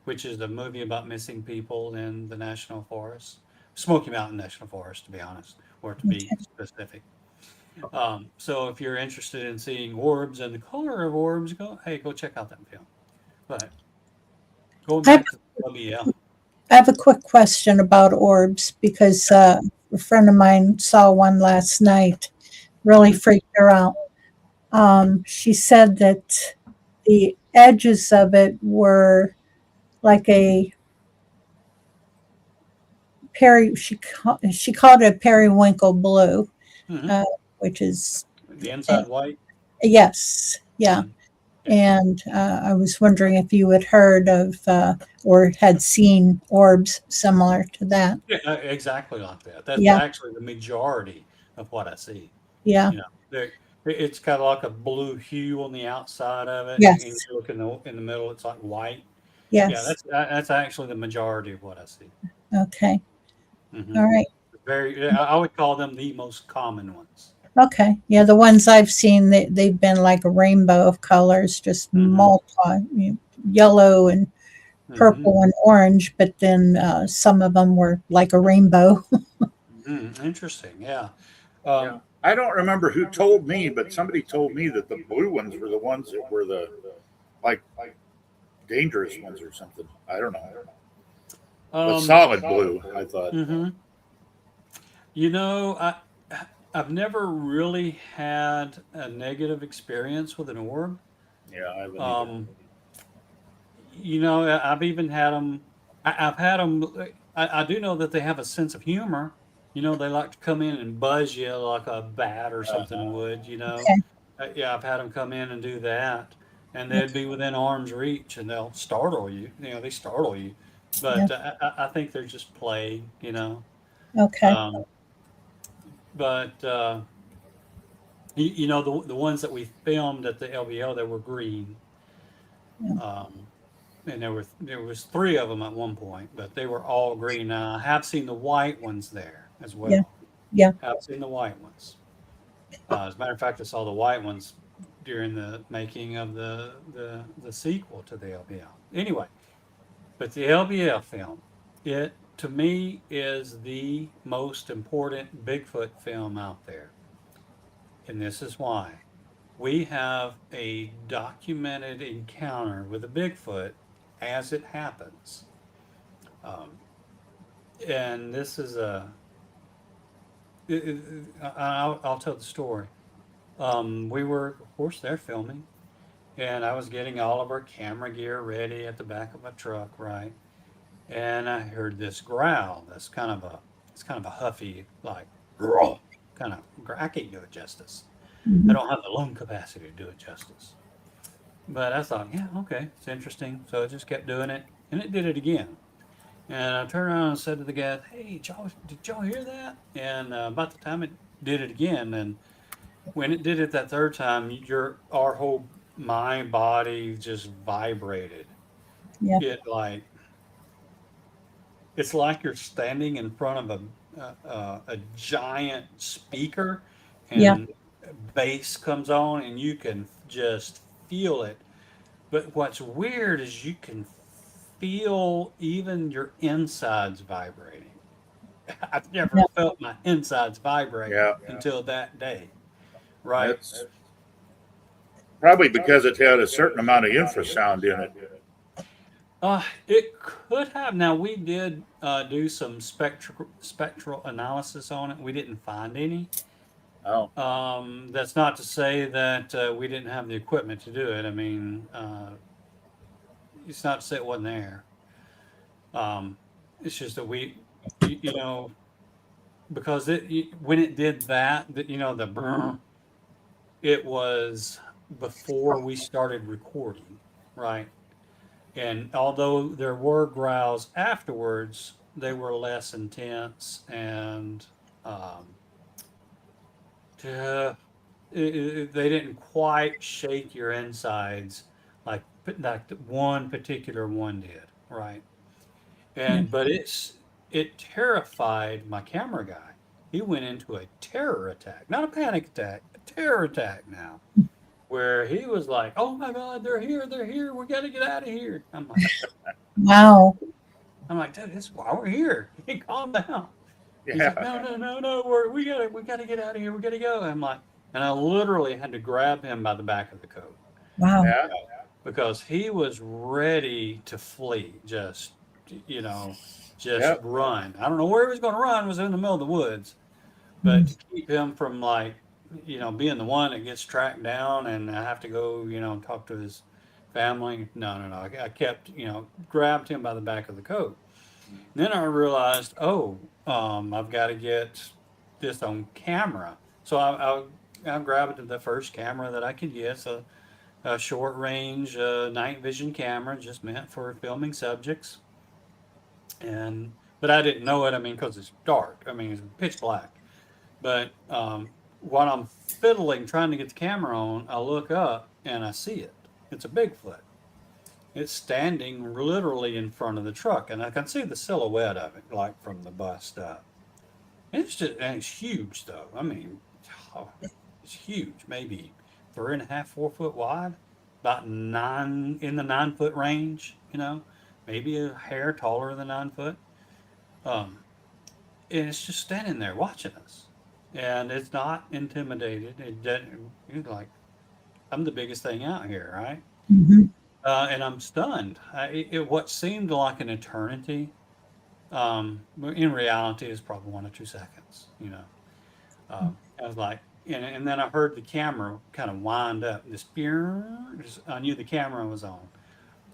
which is a movie about missing people in the national forest, Smoky Mountain National Forest, to be honest, or to be Okay. specific. So if you're interested in seeing orbs and the color of orbs, go check out that film. But going I have, back to the WL. I have a quick question about orbs because a friend of mine saw one last night. Really freaked her out. She said that the edges of it were like a she called it periwinkle blue, Hmm. uh, which is The inside white. yes, yeah. Mm. And I was wondering if you had heard of or had seen orbs similar to that. Yeah, exactly like that. That's Yeah, actually the majority of what I see. yeah, You know, it's kind of like a blue hue on the outside of it, and you yes, look in the middle, it's like white. Yeah, yes. that's actually the majority of what I see. Okay, Hmm. all right. I would call them the most common ones. Okay, yeah. The ones I've seen, they've been like a rainbow of colors, just Hmm. yellow and Hmm. purple and orange. But then some of them were like a rainbow. Hmm. Interesting. Yeah. Yeah. I don't remember who told me, but somebody told me that the blue ones were the ones that were the like dangerous ones or something. I don't know. But Um, solid blue, I thought. hmm You know, I've never really had a negative experience with an orb. Yeah, I haven't either. Um, I've even had them. I've had them. I do know that they have a sense of humor. They like to come in and buzz you like a bat or something Uh-huh. would. Okay, Yeah, I've had them come in and do that, and they'd be within arm's reach, and they'll startle you. They startle you, yeah, but I think they're just playing. okay, Um, but the ones that we filmed at the LBL, they were green. yeah, Um, and there was three of them at one point, but they were all green. Now, I have seen the white ones there as yeah, well. yeah. I've seen the white ones. As a matter of fact, I saw the white ones during the making of the sequel to the LBL. Anyway, but the LBL film, it to me is the most important Bigfoot film out there, and this is why. We have a documented encounter with a Bigfoot as it happens. Um, and this is I'll tell the story. We were, of course, there filming, and I was getting all of our camera gear ready at the back of my truck, right? And I heard this growl. It's kind of a huffy, like, growl, kind of, I can't do it justice. I Mhm. don't have the lung capacity to do it justice. But I thought, yeah, okay, it's interesting. So I just kept doing it, and it did it again. And I turned around and said to the guys, "Hey, did y'all hear that?" And about the time it did it again, and when it did it that third time, our whole my body just vibrated. Yeah, It like it's like you're standing in front of a giant speaker, yeah, and bass comes on, and you can just feel it. But what's weird is you can feel even your insides vibrating. I've never yeah. felt my insides vibrate Yeah, until that day, right? that's probably because it had a certain amount of infrasound in it. It could have. Now we did do some spectral analysis on it. We didn't find any. Oh, That's not to say that we didn't have the equipment to do it. I mean, it's not to say it wasn't there. Um, it's just that you know, because when it did that, the brr, it was before we started recording, right? And although there were growls afterwards, they were less intense and um, uh, they didn't quite shake your insides like one particular one did, right? Yeah. But it terrified my camera guy. He went into a terror attack, not a panic attack, a terror attack now. where he was like, "Oh my God, they're here, we got to get out of here." Wow. Dude, this is why we're here. Hey, calm down. He's Yeah. like, no, we gotta get out of here, we gotta go. I'm like, and I literally had to grab him by the back of the coat Wow. Yeah. because he was ready to flee, just Yep. run. I don't know where he was going to run. It was in the middle of the woods, but to keep him from being the one that gets tracked down and I have to go, talk to his family. No. I kept, grabbed him by the back of the coat. Then I realized, I've got to get this on camera. So I grabbed the first camera that I could get. So a short range night vision camera, just meant for filming subjects. But I didn't know it. I mean, because it's dark. I mean, it's pitch black. But while I'm fiddling, trying to get the camera on, I look up and I see it. It's a Bigfoot. It's standing literally in front of the truck, and I can see the silhouette of it, like from the bust up. And it's huge, though. I mean, it's huge. Maybe 3.5, 4 foot wide, about in the 9 foot range. Maybe a hair taller than 9 foot. And it's just standing there watching us, and it's not intimidated. It's like, I'm the biggest thing out here, right? Mm-hmm. And I'm stunned. What seemed like an eternity, in reality, is probably 1 or 2 seconds. I was like, and then I heard the camera kind of wind up. I knew the camera was on,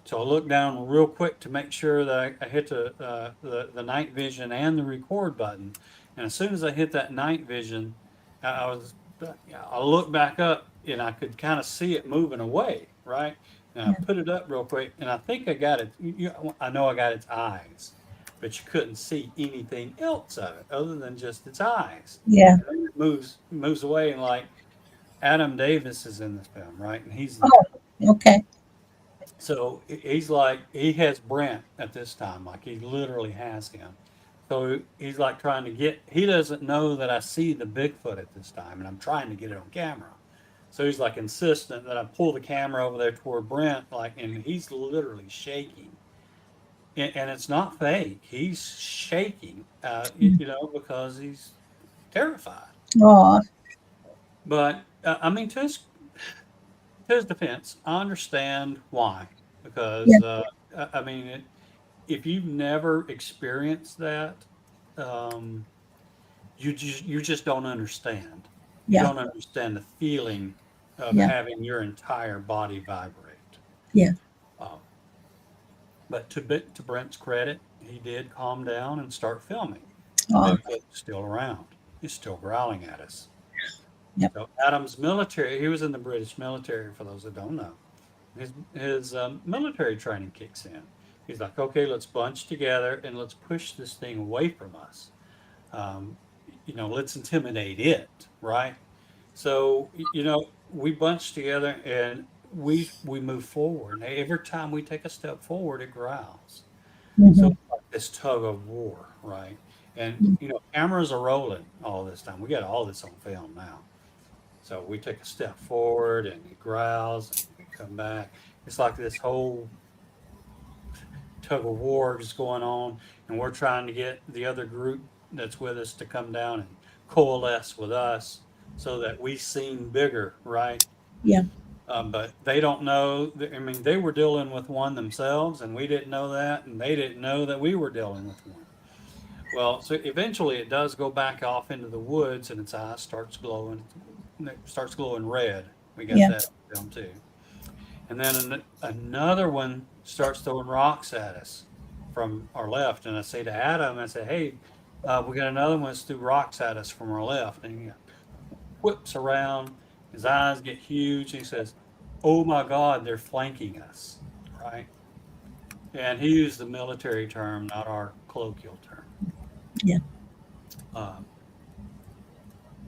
so I looked down real quick to make sure that I hit the night vision and the record button. And as soon as I hit that night vision, I looked back up and I could kind of see it moving away, right? And I put it up real quick, and I think I got it. I know I got its eyes, but you couldn't see anything else of it other than just its eyes. Yeah. And then it moves away, and like Adam Davis is in this film, right? And he's Okay. so he's like, he has Brent at this time, like he literally has him. So he's like trying to he doesn't know that I see the Bigfoot at this time, and I'm trying to get it on camera. So he's like insistent that I pull the camera over there toward Brent, and he's literally shaking. And it's not fake. He's shaking, because he's terrified. Oh. But I mean, to his defense, I understand why. Because I mean, if you've never experienced that, you just don't understand. You Yeah. don't understand the feeling of Yeah. having your entire body vibrate. Yeah. But to Brent's credit, he did calm down and start filming. Oh. Bigfoot's still around. He's still growling at us. Yep. So Adam's military, he was in the British military, for those that don't know. His military training kicks in. He's like, okay, let's bunch together and let's push this thing away from us. Let's intimidate it, right? So, we bunch together and we move forward. And every time we take a step forward, it growls. Mm-hmm. So like this tug of war, right? And cameras are rolling all this time. We got all this on film now. So we take a step forward and it growls and we come back. It's like this whole tug of war is going on, and we're trying to get the other group that's with us to come down and coalesce with us so that we seem bigger, right? Yeah. But they don't know. I mean, they were dealing with one themselves, and we didn't know that, and they didn't know that we were dealing with one. Well, so eventually it does go back off into the woods, and its eyes starts glowing red. We got that on film too. And then another one starts throwing rocks at us from our left, and I say to Adam, I say, hey, we got another one that's threw rocks at us from our left, and he whips around. His eyes get huge. He says, oh my God, they're flanking us, right? And he used the military term, not our colloquial term. Yeah.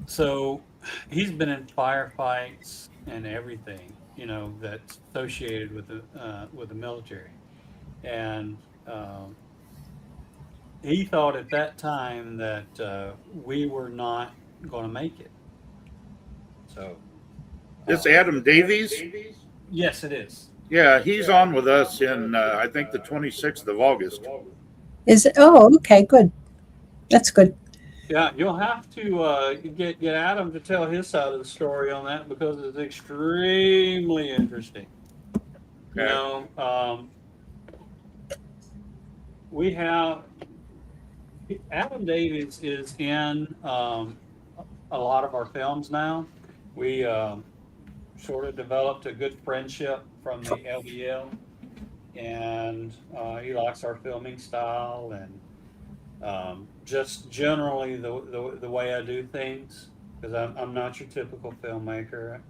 So he's been in firefights and everything, that's associated with the military. And he thought at that time that we were not going to make it. So This Adam Davies? Yes, it is. Yeah, he's on with us in, I think, the 26th of August. Is it? Oh, okay, good. That's good. Yeah, you'll have to get Adam to tell his side of the story on that because it's extremely interesting. You Okay. know, we have Adam Davies is in a lot of our films now. We sort of developed a good friendship from the LBL, and he likes our filming style and just generally the way I do things, because I'm not your typical filmmaker.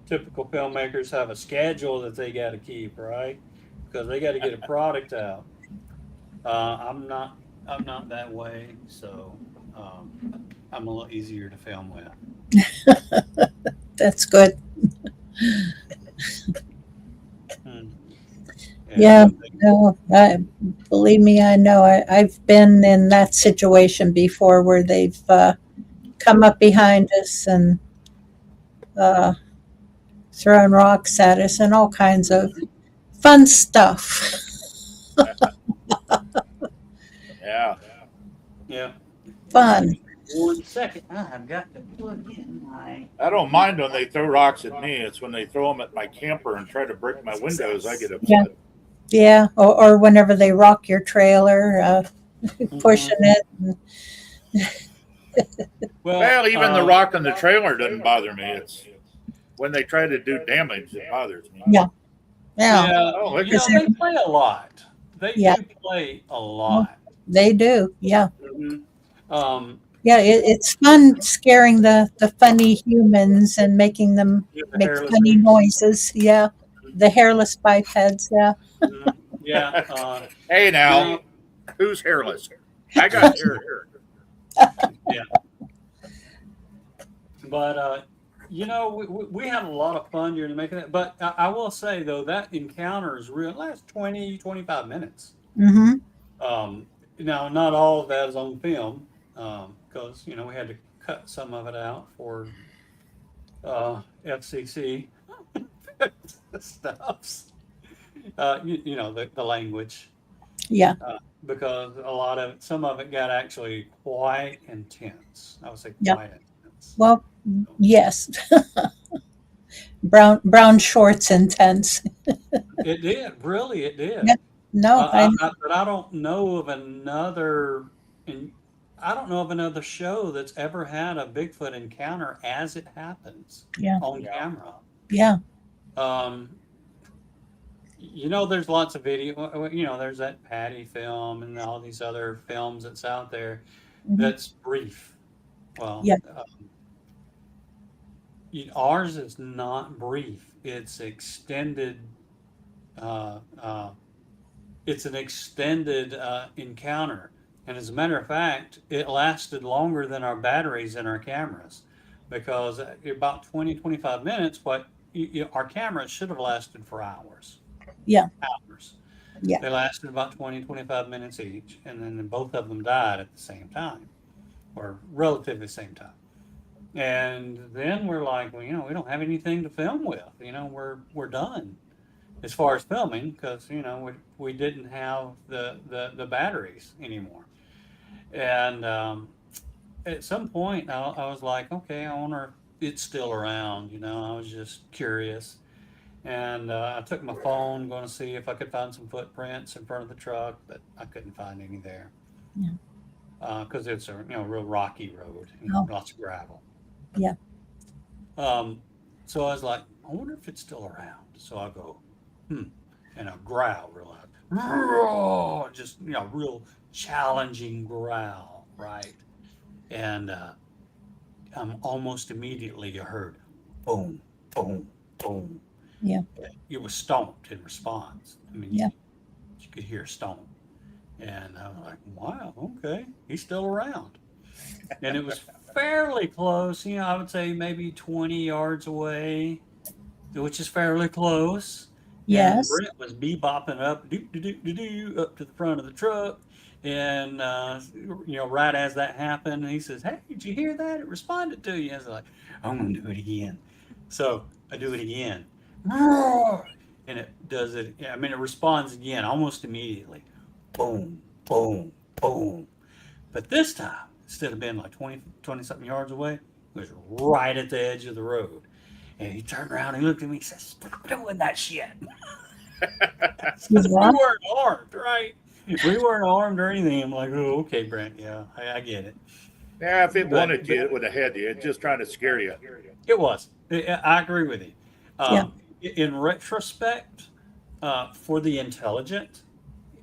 Typical filmmakers have a schedule that they got to keep, right? Because they got to get a product out. I'm not that way, so I'm a little easier to film with. That's good. And, Yeah, no, believe me, I know. I've been in that situation before where they've come up behind us and thrown rocks at us and all kinds of fun stuff. Yeah. Yeah. Fun. 1 second, I've got to plug in my. I don't mind when they throw rocks at me. It's when they throw them at my camper and try to break my windows, I get upset. Yeah. Yeah, or whenever they rock your trailer, pushing it. Well, even the rock on the trailer doesn't bother me. It's when they try to do damage that bothers me. Yeah. Oh, look you at know, they play a lot. They Yeah. do play a lot. They do. Yeah. Mm-hmm. Yeah, it's fun scaring the funny humans and making them make funny noises. Yeah. The hairless bipeds. Yeah. Yeah. Hey now, who's hairless? I got hair here. Yeah. But you know, we had a lot of fun during making it. But I will say though, that encounter is real. It lasts 20, 25 minutes. Mm-hmm. Now, not all of that is on film because you know we had to cut some of it out for FCC stuffs. You know the language. Yeah. Because some of it got actually quite intense. I would say Yeah. quite intense. Well, yes. brown shorts intense. It did, really, it did. Yeah. No, But I don't know of another, I don't know of another show that's ever had a Bigfoot encounter as it happens on camera. Yeah. You know, there's lots of video. You know, there's that Patty film and all these other films that's out there that's brief. Well, Yeah. Ours is not brief. It's extended. It's an extended encounter. And as a matter of fact, it lasted longer than our batteries in our cameras because about 20, 25 minutes, our cameras should have lasted for hours. Yeah. Hours. Yeah. They lasted about 20, 25 minutes each. And then both of them died at the same time or relatively the same time. And then we're like, well, you know, we don't have anything to film with. You know, we're done as far as filming because, you know, we didn't have the batteries anymore. And at some point, I was like, okay, I wonder if it's still around. You know, I was just curious. And I took my phone going to see if I could find some footprints in front of the truck, but I couldn't find any there. Because it's a real rocky road, lots of gravel. Yeah. So I was like, I wonder if it's still around. So I go, and I growl real loud. Just, real challenging growl, right? And almost immediately you heard boom, boom, boom. Yeah. It was stomped in response. I mean, Yeah. you could hear a stomp. And I was like, wow, okay, he's still around. And it was fairly close, I would say maybe 20 yards away, which is fairly close. Yes. And Brent was bebopping up, up to the front of the truck. And right as that happened, he says, "Hey, did you hear that? It responded to you." I was like, "I'm gonna do it again." So I do it again, and it does it. I mean, it responds again almost immediately. Boom, boom, boom. But this time, instead of being like 20 something yards away, it was right at the edge of the road. And he turned around and he looked at me and said, "Stop doing that shit." We weren't armed, right? We weren't armed or anything. I'm like, "Oh, okay, Brent. Yeah, I get it." Yeah, if it wanted you, it would have had you. It's just trying to scare you. It was. I agree with you. Yeah. In retrospect, for the intelligent,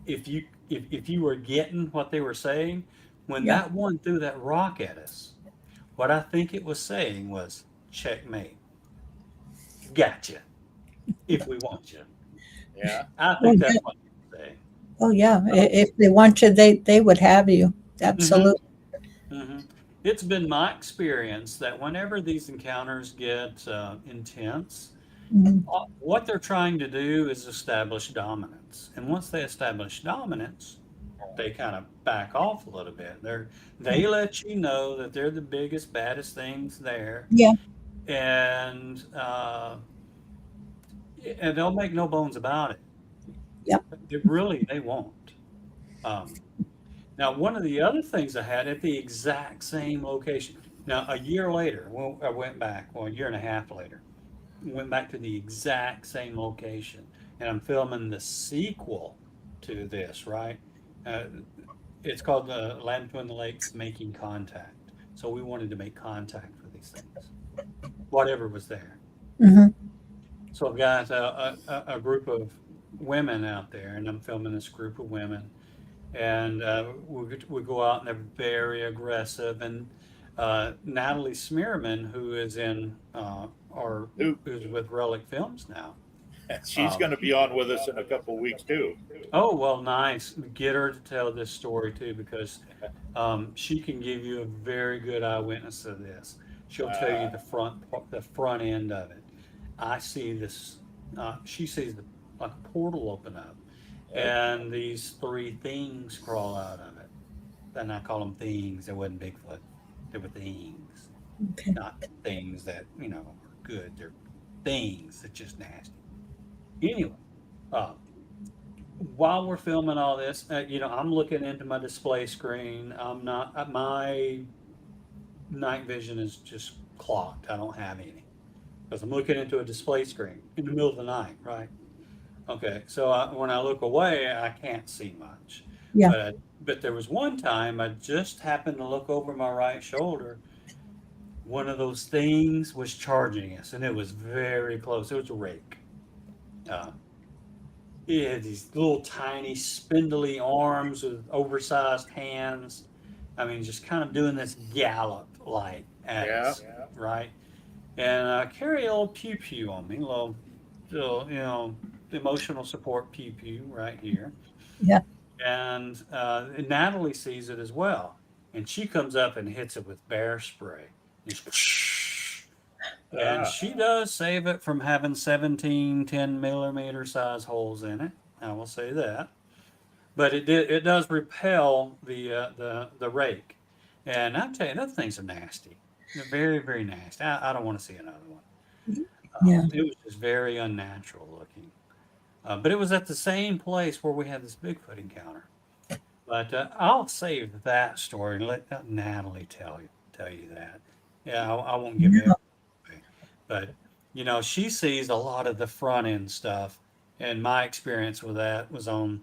if you were getting what they were saying, when Yeah. that one threw that rock at us, what I think it was saying was, "Checkmate. Gotcha. If we want you." Yeah. I think that's what they were saying. Oh yeah. If they want you, they would have you. Absolutely. Mm-hmm. It's been my experience that whenever these encounters get intense, Mhm. what they're trying to do is establish dominance. And once they establish dominance, they kind of back off a little bit. They let you know that they're the biggest, baddest things there, Yeah. and they'll make no bones about it. Yep. They won't. Now, one of the other things I had at the exact same location. Now, a year later, when I went back, well, a year and a half later, went back to the exact same location, and I'm filming the sequel to this, right? Uh, it's called the Land Between the Lakes Making Contact. So we wanted to make contact with these things, whatever was there. Hmm. So I've got a group of women out there, and I'm filming this group of women, and we go out and they're very aggressive. And Natalie Smearman, who is in who's with Relic Films now. She's going to be on with us in a couple of weeks too. Oh, well, nice. Get her to tell this story too, because she can give you a very good eyewitness of this. She'll tell you the front end of it. I see this. She sees like a portal open up, and these three things crawl out of it. And I call them things. They wasn't Bigfoot. They were things, Okay. not things that are good. They're things that just nasty. Anyway, while we're filming all this, I'm looking into my display screen. I'm not. My night vision is just clogged. I don't have any because I'm looking into a display screen in the middle of the night, right? Okay, so when I look away, I can't see much. Yeah. But there was one time I just happened to look over my right shoulder. One of those things was charging us, and it was very close. It was a rake. It had these little tiny spindly arms with oversized hands. I mean, just kind of doing this gallop like at us, right? And I carry a little pew pew on me, little emotional support pew pew right here. Yeah. And Natalie sees it as well, and she comes up and hits it with bear spray. And she does save it from having 17 10 millimeter size holes in it. I will say that. But it does repel the rake. And I'll tell you, those things are nasty. They're very, very nasty. I don't want to see another one. Yeah. It was just very unnatural looking. But it was at the same place where we had this Bigfoot encounter. But I'll save that story and let Natalie tell you that. Yeah, I won't give it away. But she sees a lot of the front end stuff, and my experience with that was on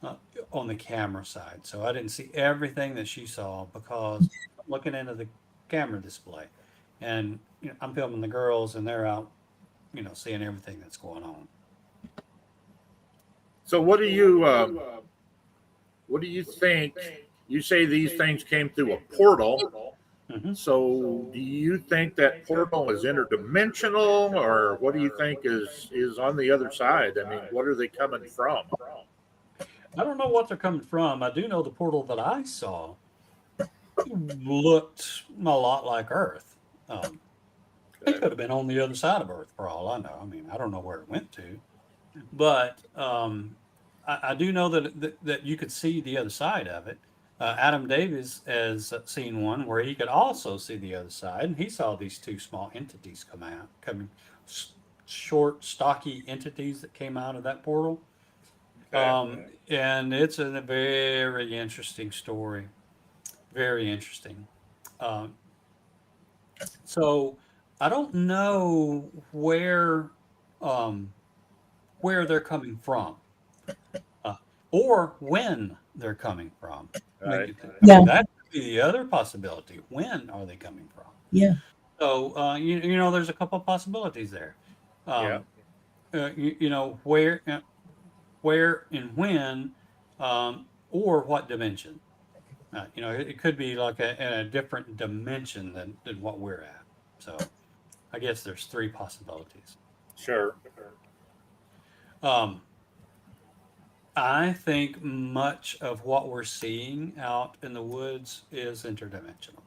the camera side. So I didn't see everything that she saw because I'm looking into the camera display, and I'm filming the girls, and they're out, seeing everything that's going on. So what do you think? You say these things came through a portal. Mm-hmm. So do you think that portal is interdimensional, or what do you think is on the other side? I mean, what are they coming from? I don't know what they're coming from. I do know the portal that I saw looked a lot like Earth. It could have been on the other side of Earth for all I know. I mean, I don't know where it went to. But I do know that you could see the other side of it. Adam Davies has seen one where he could also see the other side, and he saw these two small entities coming, short, stocky entities that came out of that portal. And it's a very interesting story, very interesting. Um, so I don't know um, where they're coming from, uh, or when they're coming from. Right. Yeah. That could be the other possibility. When are they coming from? Yeah. So there's a couple of possibilities there. Yeah. Where and when, or what dimension. It could be like in a different dimension than what we're at. So I guess there's three possibilities. Sure. Um, I think much of what we're seeing out in the woods is interdimensional.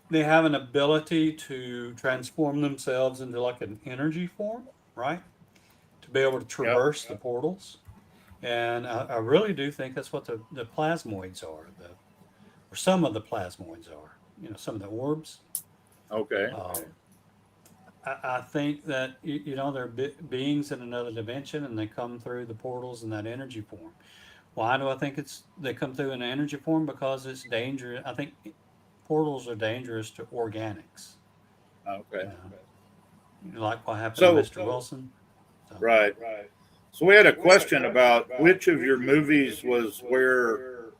They have an ability to transform themselves into like an energy form, right? To be able to traverse the portals. And I really do think that's what the plasmoids are, or some of the plasmoids are. Some of the orbs. Okay. I think that they're beings in another dimension, and they come through the portals in that energy form. Why do I think they come through in an energy form? Because it's dangerous. I think portals are dangerous to organics. Okay. Like what happened So- to Mr. Wilson. So, Right. So we had a question about which of your movies was where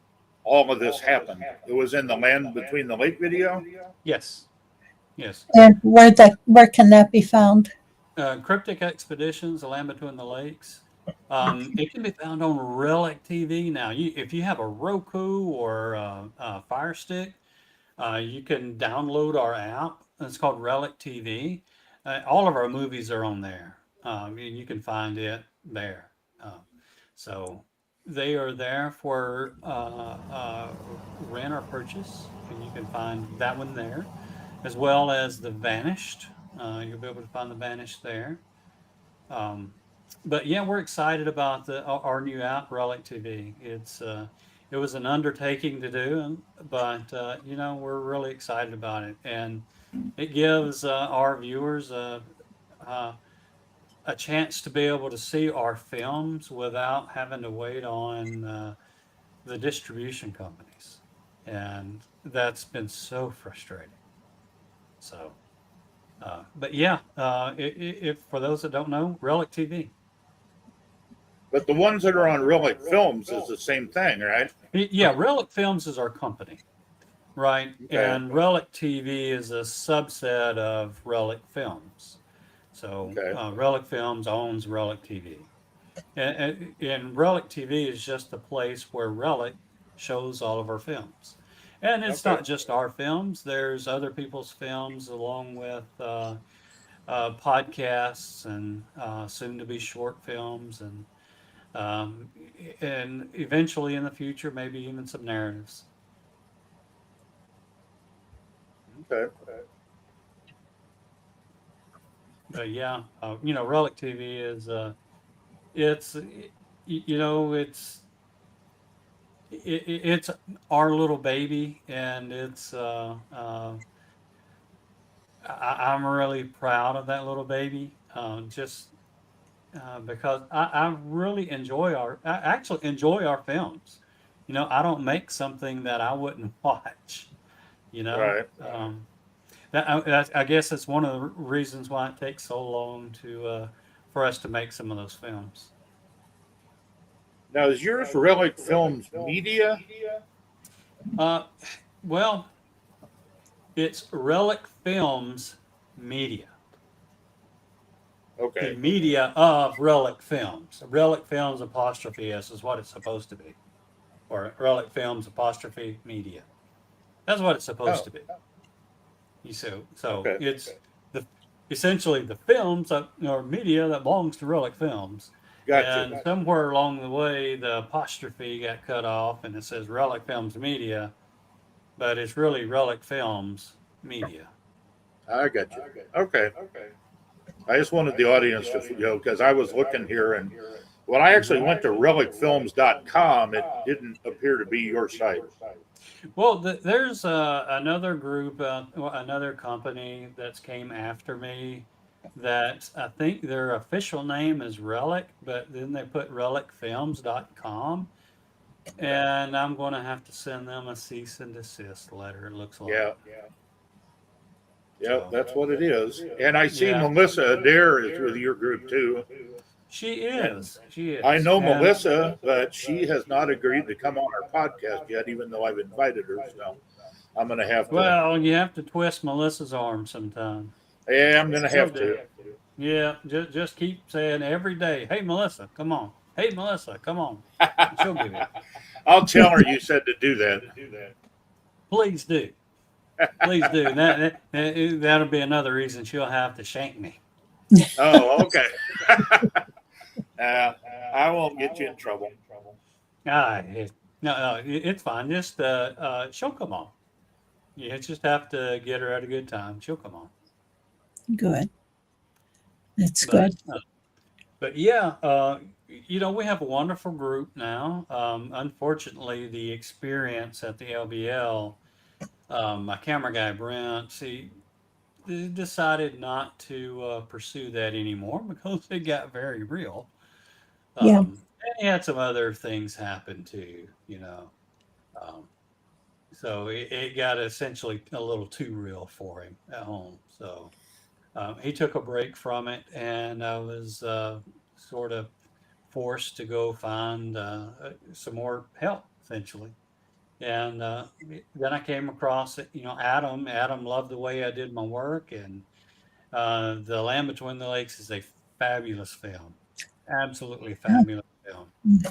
all of this happened. It was in the Land Between the Lake video. Yes. And where can that be found? Cryptic Expeditions, The Land Between the Lakes. It can be found on Relic TV now. If you have a Roku or a Fire Stick, you can download our app. It's called Relic TV. All of our movies are on there. And you can find it there. So they are there for rent or purchase, and you can find that one there, as well as The Vanished. You'll be able to find The Vanished there. But yeah, we're excited about our new app, Relic TV. It was an undertaking to do, but we're really excited about it, and it gives our viewers a chance to be able to see our films without having to wait on the distribution companies, and that's been so frustrating. So, but yeah, if for those that don't know, Relic TV. But the ones that are on Relic Films is the same thing, right? Yeah, Relic Films is our company, right? Okay. And Relic TV is a subset of Relic Films. So Okay. Relic Films owns Relic TV. And Relic TV is just a place where Relic shows all of our films. And it's Okay. not just our films. There's other people's films, along with podcasts and soon to be short films, and eventually in the future, maybe even some narratives. Okay. But yeah, Relic TV is it's it's our little baby, and I'm really proud of that little baby. Just because I really I actually enjoy our films. I don't make something that I wouldn't watch. Right. I guess that's one of the reasons why it takes so long for us to make some of those films. Now, is yours Relic Films Media? Well, it's Relic Films Media. The Okay. media of Relic Films. Relic Films '(S) is what it's supposed to be. Or Relic Films '(Media). That's what it's supposed to be. So Okay. it's essentially the films or media that belongs to Relic Films. Gotcha. And somewhere along the way, the apostrophe got cut off, and it says Relic Films Media, but it's really Relic Films Media. I got you. Okay. I just wanted the audience to, because I was looking here, and when I actually went to relicfilms.com, it didn't appear to be your site. Well, there's another group, another company that's came after me that I think their official name is Relic, but then they put relicfilms.com, and I'm going to have to send them a cease and desist letter, it looks like. Yeah. Yep, So, that's what it is. And I see yeah, Melissa Adair is with your group too. she And is. She is. I know And Melissa, but she has not agreed to come on our podcast yet, even though I've invited her. So I'm going to have to. well, you have to twist Melissa's arm sometime. Yeah, I'm going to She'll have do to. it. Yeah, just keep saying every day, "Hey, Melissa, come on. Hey, Melissa, come on." And she'll give it. I'll tell her you said to do that. Please do. Please do. That'll be another reason she'll have to shank me. Oh, okay. I won't get you in trouble. No, it's fine. Just she'll come on. You just have to get her at a good time. She'll come on. Good. That's But good. but yeah, we have a wonderful group now. Unfortunately, the experience at the LBL, my camera guy Brent, he decided not to pursue that anymore because it got very real. Yeah. And he had some other things happen too, Um, so it got essentially a little too real for him at home. So he took a break from it, and I was sort of forced to go find some more help, essentially. And then I came across it. Adam. Adam loved the way I did my work, and The Land Between the Lakes is a fabulous film, absolutely fabulous film.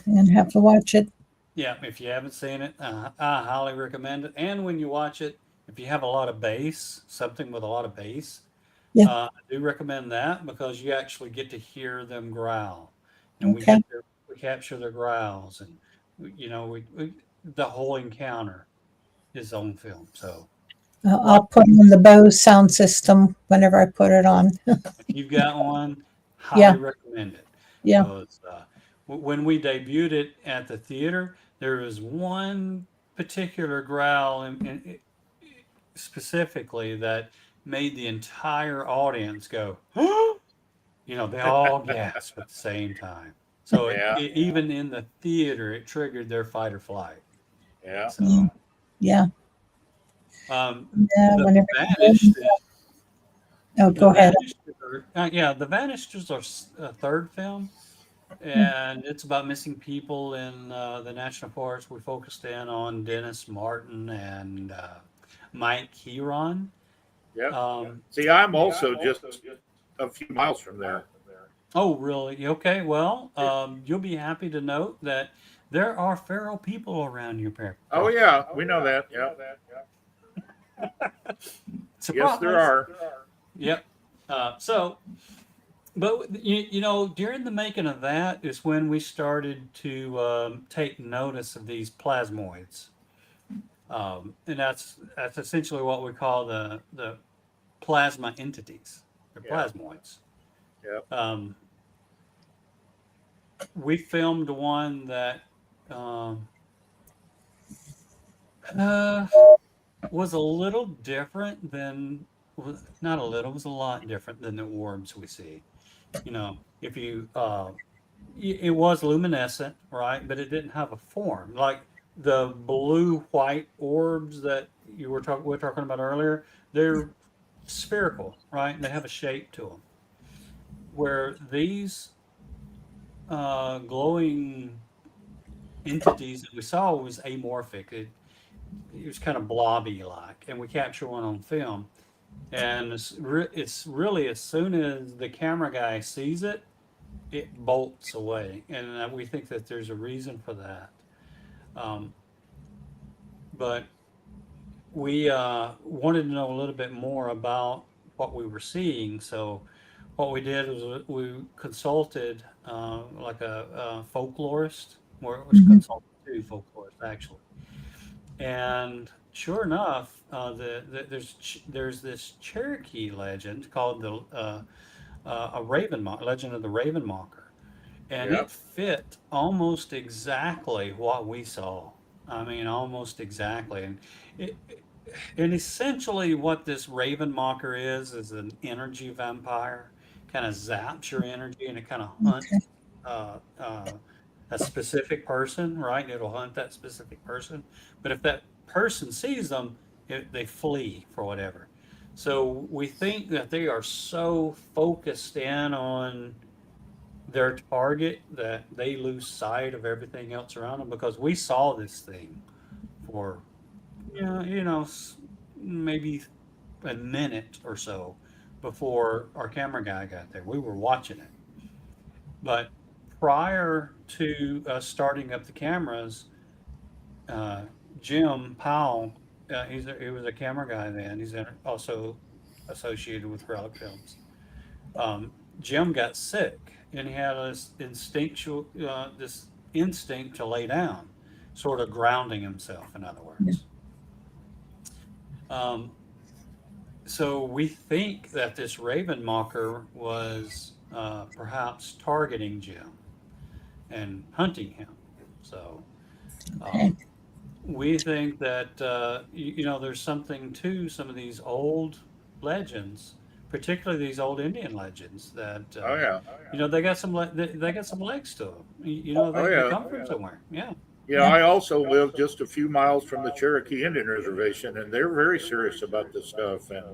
And have to watch it. Yeah, if you haven't seen it, I highly recommend it. And when you watch it, if you have a lot of bass, something with a lot of bass, Yeah. I do recommend that because you actually get to hear them growl, and Okay. we capture their growls, and we the whole encounter is on film. So I'll put on the Bose sound system whenever I put it on. if you've got one, Yeah. highly recommend it. Yeah. Because when we debuted it at the theater, there was one particular growl specifically that made the entire audience go, they all gasp at the same time. So Yeah. even in the theater, it triggered their fight or flight. Yeah. So, Yeah. um, Yeah. the Whenever. Vanished, Oh, the go ahead. Vanished, the Vanished is our third film, and it's about missing people in the national forest. We focused in on Dennis Martin and Mike Heron. Yep. See, I'm also just a few miles from there. Oh, really? Okay. Well, you'll be happy to note that there are feral people around your parent. Oh, yeah. We know that. Yeah. Yes, there are. Yep. But during the making of that is when we started to take notice of these plasmoids, and that's essentially what we call the plasma entities. They're Yeah. plasmoids. Yep. We filmed one that was a little different than, not a little, it was a lot different than the orbs we see. If you, it was luminescent, right? But it didn't have a form. Like the blue-white orbs that we're talking about earlier, they're spherical, right? They have a shape to them. Where these glowing entities that we saw was amorphic. It was kind of blobby-like, and we captured one on film. And it's really, as soon as the camera guy sees it, it bolts away, and we think that there's a reason for that. But we wanted to know a little bit more about what we were seeing, so what we did was we consulted like a folklorist, or it was consulted to folklorist actually, and sure enough, there's this Cherokee legend called the a Legend of the Raven Mocker, and Yeah. it fit almost exactly what we saw. I mean, almost exactly. And essentially, what this Raven Mocker is an energy vampire. Kind of zaps your energy, and it kind of hunts Okay. a specific person, right? It'll hunt that specific person. But if that person sees them, they flee for whatever. So we think that they are so focused in on their target that they lose sight of everything else around them, because we saw this thing for, maybe a minute or so before our camera guy got there. We were watching it. But prior to us starting up the cameras, Jim Powell, he was a camera guy then. He's also associated with Relic Films. Jim got sick, and he had this instinct to lay down, sort of grounding himself, in other words. So we think that this Raven Mocker was perhaps targeting Jim and hunting him. So we think that there's something to some of these old legends, particularly these old Indian legends, that they got some legs to them. They come from somewhere. Yeah, I also live just a few miles from the Cherokee Indian Reservation, and they're very serious about this stuff. And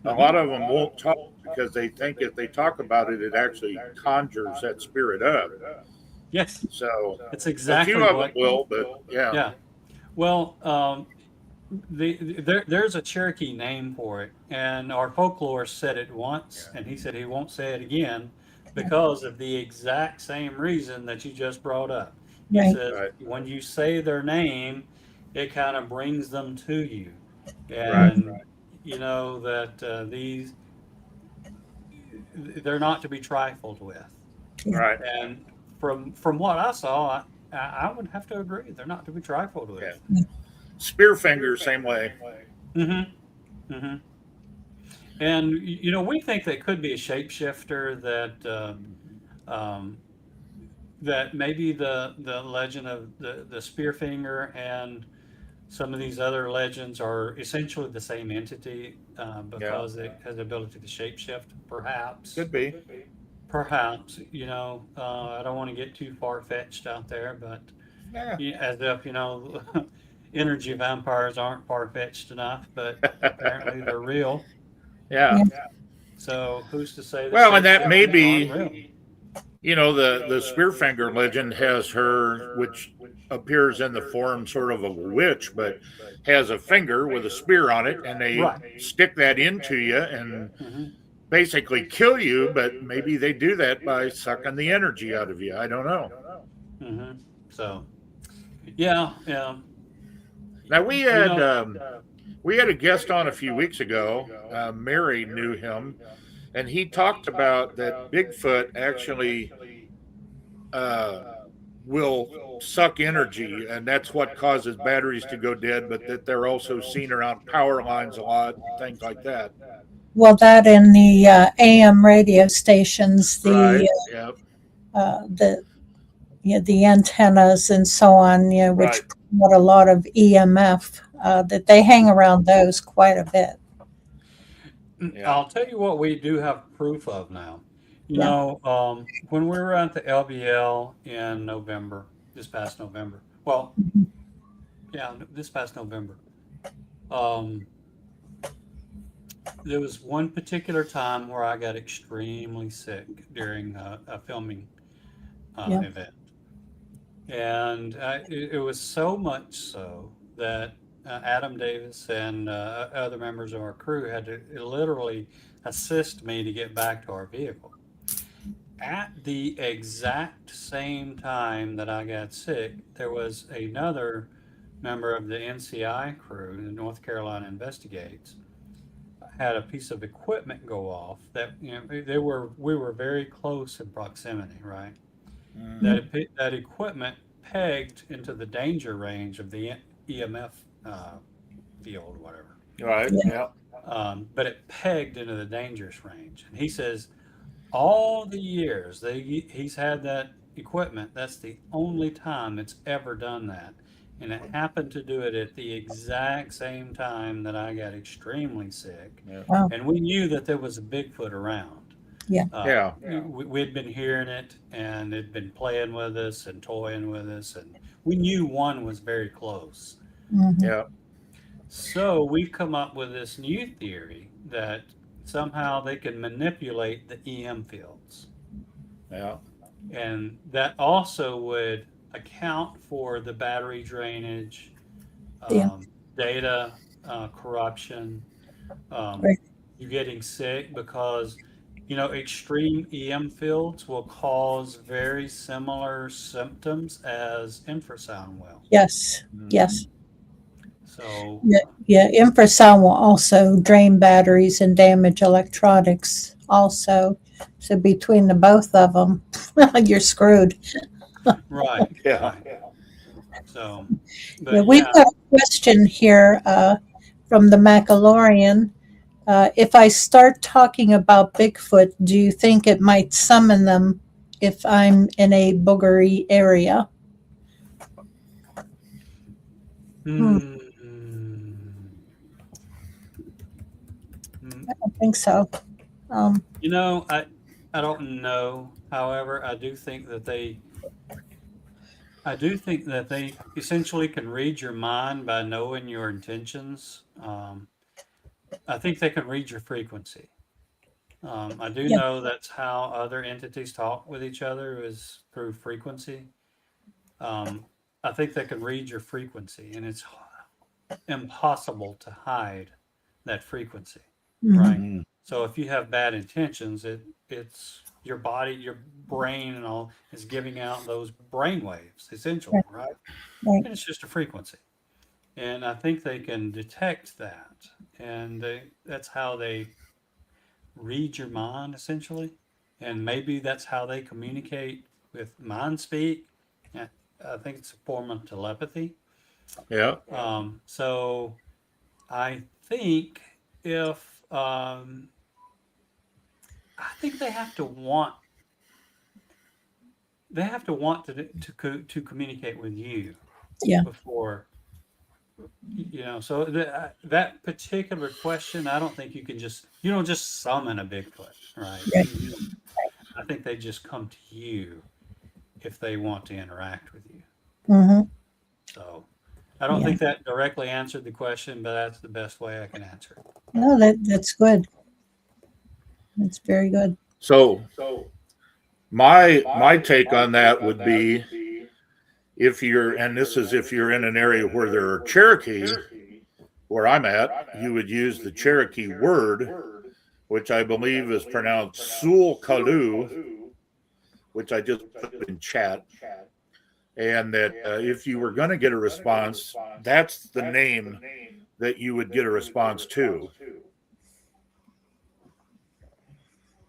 a lot of them won't talk because they think if they talk about it, it actually conjures that spirit up. Yes. So it's exactly a few of them will, but yeah. Yeah. Well, there's a Cherokee name for it, and our folklore said it once, and he said he won't say it again because of the exact same reason that you just brought up. He says when you say their name, it kind of brings them to you, and that they're not to be trifled with. Right. And from what I saw, I would have to agree. They're not to be trifled with. Yeah. Spearfinger, same way. Mm-hmm. Mm-hmm. And we think they could be a shapeshifter that maybe the legend of the Spearfinger and some of these other legends are essentially the same entity because it has the ability to shapeshift. Perhaps Could be. Perhaps I don't want to get too far fetched out there, but as if energy vampires aren't far fetched enough, but apparently they're real. Yeah. So who's to say that? Well, and that may be, the Spearfinger legend has her, which appears in the form sort of a witch, but has a finger with a spear on it, and they stick that into you and basically kill you, but maybe they do that by sucking the energy out of you. I don't know. Mm-hmm. So, yeah. Now we had a guest on a few weeks ago. Mary knew him, and he talked about that Bigfoot actually will suck energy, and that's what causes batteries to go dead, but that they're also seen around power lines a lot, and things like that. Well, that in the AM radio stations, the antennas and so on, which promote a lot of EMF, that they hang around those quite a bit. Yeah. I'll tell you what we do have proof of now. When we were at the LBL in November, this past November. Well, this past November. There was one particular time where I got extremely sick during a filming event. And it was so much so that Adam Davis and other members of our crew had to literally assist me to get back to our vehicle. At the exact same time that I got sick, there was another member of the NCI crew, the North Carolina Investigates, had a piece of equipment go off that we were very close in proximity, right? Mm-hmm. That equipment pegged into the danger range of the EMF field or whatever. Right. Yeah. But it pegged into the dangerous range, and he says all the years he's had that equipment, that's the only time it's ever done that. And it happened to do it at the exact same time that I got extremely sick. Yeah. Wow. And we knew that there was a Bigfoot around. Yeah. Yeah. We'd been hearing it, and it'd been playing with us and toying with us, and we knew one was very close. Mhm. Yeah. So we've come up with this new theory that somehow they can manipulate the EM fields. Yeah. And that also would account for the battery drainage, Yeah. data corruption, Right. you getting sick because, extreme EM fields will cause very similar symptoms as infrasound will. Yes. Yes. So, Yeah. Infrasound will also drain batteries and damage electronics also. So between the both of them, you're screwed. right. Yeah. Right. So, but Yeah, we've got a question here from the Macalorian. If I start talking about Bigfoot, do you think it might summon them if I'm in a boogery area? I don't think so. I don't know. However, I do think that they essentially can read your mind by knowing your intentions. I think they can read your frequency. I do Yeah. know that's how other entities talk with each other is through frequency. I think they can read your frequency, and it's impossible to hide that frequency, Mhm. right? Mhm. So if you have bad intentions, it's your body, your brain, and all is giving out those brain waves, essentially, right? Right. And it's just a frequency, and I think they can detect that, and that's how they read your mind, essentially, and maybe that's how they communicate with mind speak. I think it's a form of telepathy. Yeah. So I think if I think they have to want to communicate with you Yeah. before so that particular question, I don't think you don't just summon a Bigfoot, right? Right. I think they just come to you if they want to interact with you. Hmm. So I don't Yeah. think that directly answered the question, but that's the best way I can answer it. No, that's good. That's very good. So my take on that would be if you're in an area where there are Cherokee, where I'm at, you would use the Cherokee word, which I believe is pronounced Sul Kalu, which I just put in chat. And that if you were going to get a response, that's the name that you would get a response to.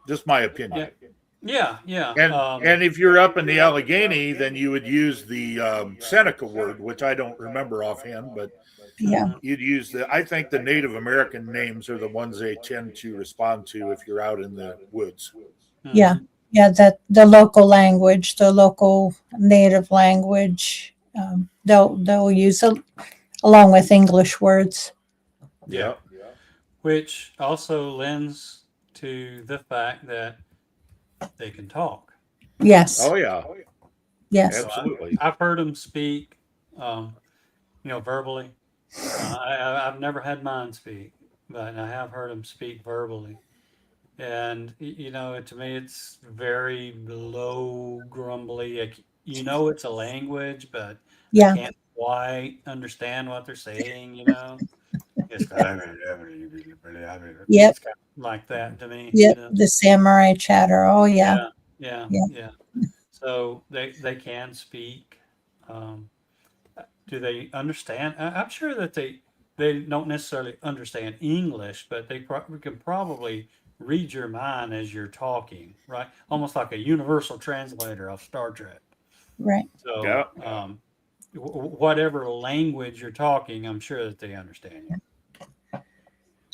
Just my opinion. Yeah. And if you're up in the Allegheny, then you would use the Seneca word, which I don't remember offhand, but Yeah. you'd use I think the Native American names are the ones they tend to respond to if you're out in the woods. Yeah. Yeah. That the local language, the local native language, they'll use it along with English words. Yeah. Which also lends to the fact that they can talk. Yes. Oh yeah. Yes. Absolutely. I've heard them speak, verbally. I've never had mine speak, but I have heard them speak verbally. And, to me, it's very low, grumbly. It's a language, but Yeah. I can't quite understand what they're saying, It's kind Yep. it's kind of like that to me. Yep. The samurai chatter. Oh yeah. Yeah. So they can speak. Do they understand? I'm sure that they don't necessarily understand English, but they can probably read your mind as you're talking, right? Almost like a universal translator of Star Trek. Right. So, Yeah. Whatever language you're talking, I'm sure that they understand you.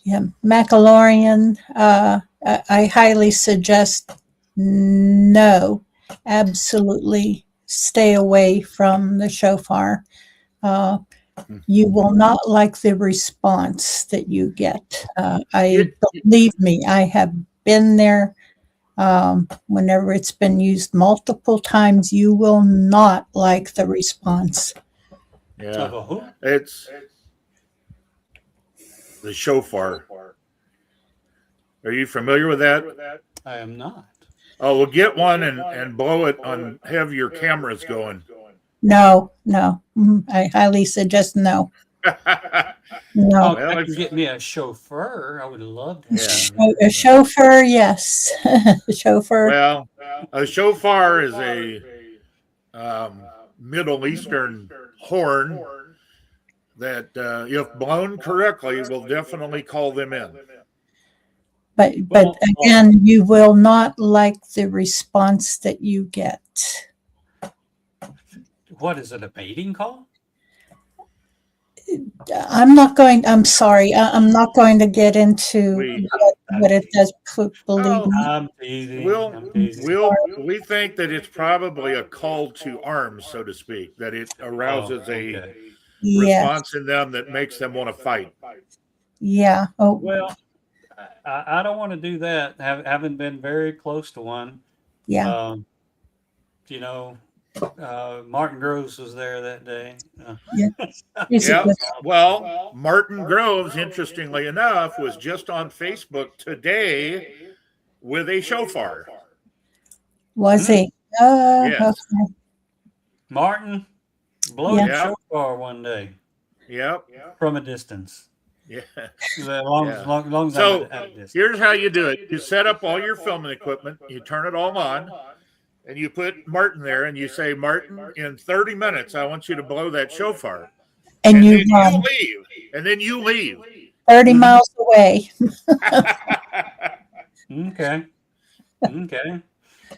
Yeah. Macalorian. I highly suggest No, absolutely stay away from the shofar. You will not like the response that you get. Believe me, I have been there. Whenever it's been used multiple times, you will not like the response. Yeah, Of a who? it's the shofar. Are you familiar with that? I am not. Oh, we'll get one and blow it on. Have your cameras going. No. I highly suggest no. No. Oh, I can get me a chauffeur. I would love to have A chauffeur, yes. A chauffeur. Well, a shofar is a Middle Eastern horn that, if blown correctly, will definitely call them in. But again, you will not like the response that you get. What is it, a mating call? I'm sorry. I'm not going to get into what it does. Believe me. I'm teasing. We think that it's probably a call to arms, so to speak, that it arouses a response in them that makes them want to fight. Yeah. Oh, well, I don't want to do that. Haven't been very close to one. Yeah. Martin Groves was there that day. Yeah. Well, Martin Groves, interestingly enough, was just on Facebook today with a shofar. Was he? Yes. Okay. Martin, blow your shofar one day. Yep. From a distance. Yeah. Long as so at a distance. Here's how you do it. You set up all your filming equipment. You turn it all on. And you put Martin there and you say, Martin, in 30 minutes, I want you to blow that shofar. And you leave. And then you leave. 30 miles away. Okay.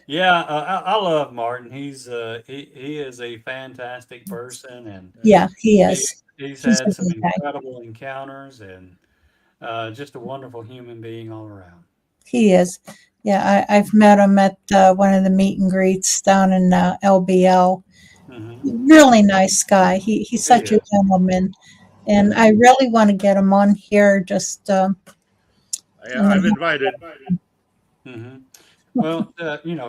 Yeah, I love Martin. He's he is a fantastic person, and yeah, he is. He's had some incredible encounters, and just a wonderful human being all around. He is. Yeah, I've met him at one of the meet and greets down in LBL. Mm-hmm. Really nice guy. He's such a gentleman, and I really want to get him on here. Just I've invited. Mm-hmm. Well,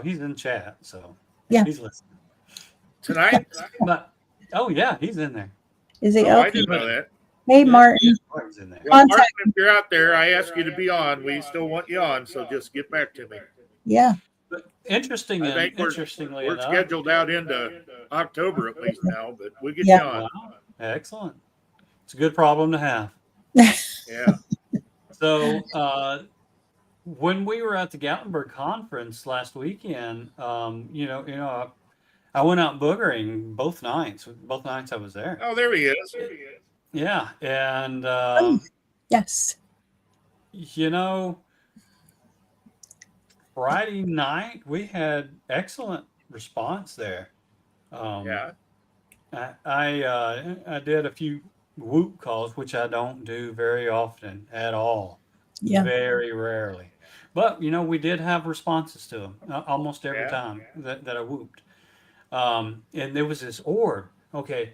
he's in chat, so he's listening tonight. But he's in there. Is he? I didn't know that. Hey, Martin. Martin's in there. Well, Martin, if you're out there, I asked you to be on. We still want you on, so just get back to me. Yeah. But interestingly we're scheduled out into October at least now, but we'll get you on. Wow. Excellent. It's a good problem to have. Yeah. So when we were at the Gatlinburg conference last weekend, I went out boogering both nights. Both nights I was there. Oh, there he is. Yeah, and yes, Friday night we had excellent response there. I did a few whoop calls, which I don't do very often at all. Yeah, very rarely. But we did have responses to them almost every time that I whooped. And there was this orb. Okay,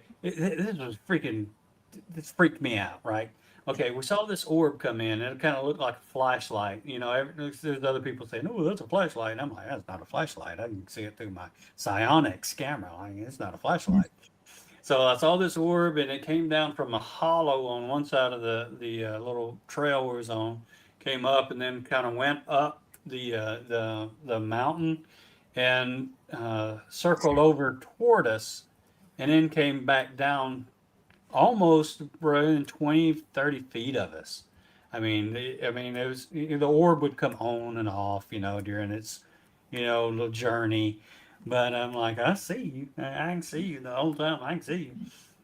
this freaked me out, right? Okay, we saw this orb come in, and it kind of looked like a flashlight. There's other people saying, "Oh, that's a flashlight," and I'm like, "That's not a flashlight. I can see it through my psionics camera. It's not a flashlight." So I saw this orb, and it came down from a hollow on one side of the little trail we was on, came up, and then kind of went up the mountain, and circled over toward us, and then came back down almost within 20, 30 feet of us. I mean, it was, the orb would come on and off, during its, little journey. But I'm like, I see you. I can see you the whole time. I can see you.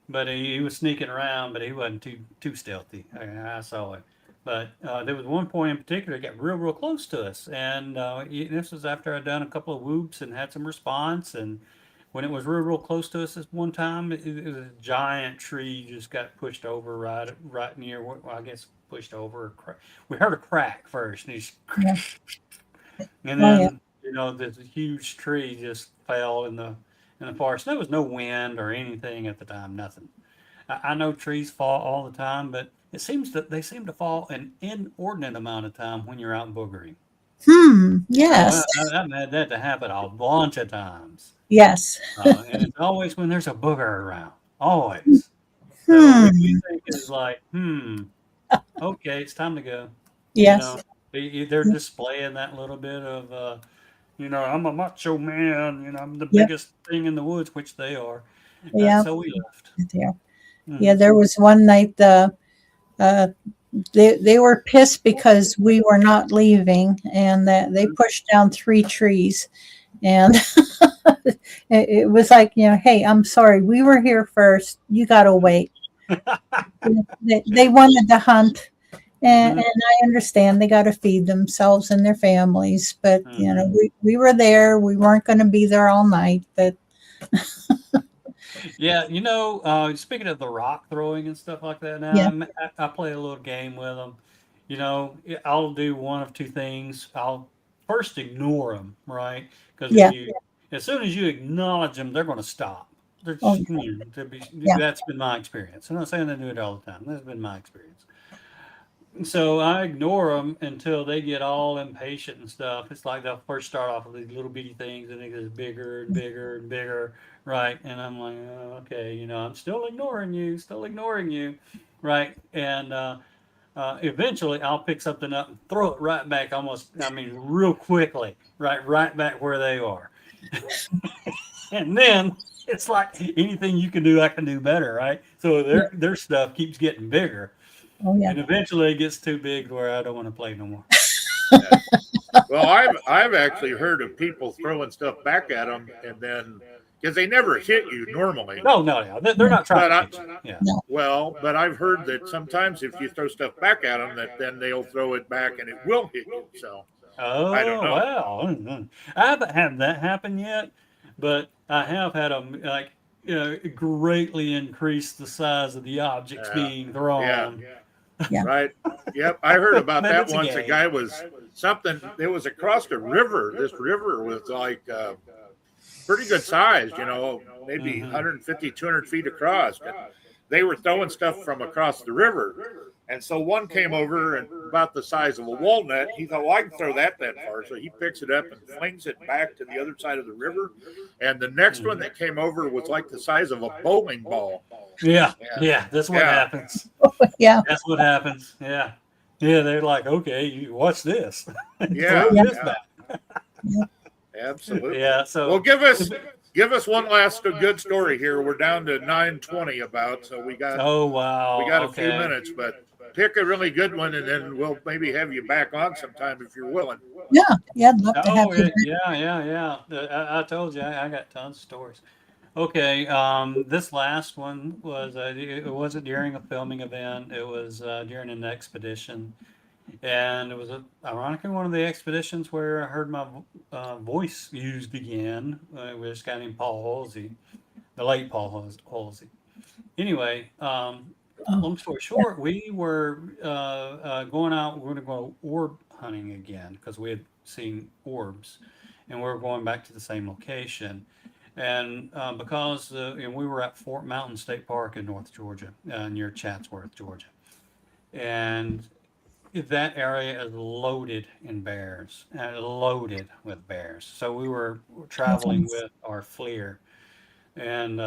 But he was sneaking around, but he wasn't too stealthy. I saw it. But there was one point in particular that got real close to us. And this was after I'd done a couple of whoops and had some response. And when it was real close to us this one time, it was a giant tree just got pushed over right near, I guess pushed over. We heard a crack first. And then you know, this huge tree just fell in the forest. There was no wind or anything at the time, nothing. I know trees fall all the time, but it seems that they seem to fall an inordinate amount of time when you're out boogering. So Yes. I've had that to happen a bunch of times. Yes. And it's always when there's a booger around, always. So what you Hmm. think is like, okay, it's time to go. You Yes. know, they're displaying that little bit of, you know, I'm a macho man. You know, I'm the Yep. biggest thing in the woods, which they are. Yeah. So we left. Yeah. Yeah. Mhm. There was one night uh, they were pissed because we were not leaving, and that they pushed down 3 trees, and it was like, hey, I'm sorry, we were here first. You got to wait. They wanted to hunt, and Mhm. I understand they got to feed themselves and their families, but Mhm. we were there. We weren't going to be there all night, but Yeah, you know, speaking of the rock throwing and stuff like that, now yeah, I play a little game with them. You know, I'll do one of two things. I'll first ignore them, right? Because yeah, as soon as you acknowledge them, they're going to stop. They're oh just, yeah, that's been my experience. I'm not saying they do it all the time. That's been my experience. So I ignore them until they get all impatient and stuff. It's like they'll first start off with these little bitty things and it gets bigger and bigger and bigger, right? And I'm like, oh, okay, you know, I'm still ignoring you, right? And eventually I'll pick something up and throw it right back almost, I mean, real quickly, right back where they are. And then it's like anything you can do, I can do better, right? So yeah, their stuff keeps getting bigger. oh yeah, And eventually it gets too big where I don't want to play no more. Yeah. Well, I've actually heard of people throwing stuff back at them, and then because they never hit you normally, No, no, no. They're yeah, not trying but to I, hit you. Yeah. no, but I've heard that sometimes if you throw stuff back at them, that then they'll throw it back and it will hit you. So I don't Oh, know. well. I haven't had that happen yet, but I have had them like greatly increase the size of the objects Uh, being yeah, thrown. yeah, right. Yep, I heard about But that it's a once. A game. guy was something. It was across the river. This river was like pretty good sized. You know, maybe Hmm. 150, 200 feet across. And they were throwing stuff from across the river. And so one came over and about the size of a walnut. He thought, well, I can throw that far. So he picks it up and flings it back to the other side of the river. And the next one Hmm. that came over was like the size of a bowling ball. Yeah, And yeah. That's what yeah, happens. yeah, That's what happens. Yeah. Yeah, they're like, okay, you watch this. Throw yeah, yeah, this yeah, back. yeah. absolutely. Yeah, Well, so give us one last good story here. We're down to 9:20 about, so oh we wow, got a few okay. minutes, but pick a really good one, and then we'll maybe have you back on sometime if you're willing. Yeah, yeah, I'd love to have Oh you. yeah. I told you I got tons of stories. Okay, this last one was it wasn't during a filming event. It was during an expedition, and it was ironically one of the expeditions where I heard my voice used again with this guy named Paul Halsey, the late Paul Halsey. Anyway, Oh, long story yeah, short, we were going out. We're going to go orb hunting again because we had seen orbs, and we were going back to the same location. And because we were at Fort Mountain State Park in North Georgia, near Chatsworth, Georgia, and that area is loaded in bears, loaded with bears. So we were traveling heavens. with our FLIR, and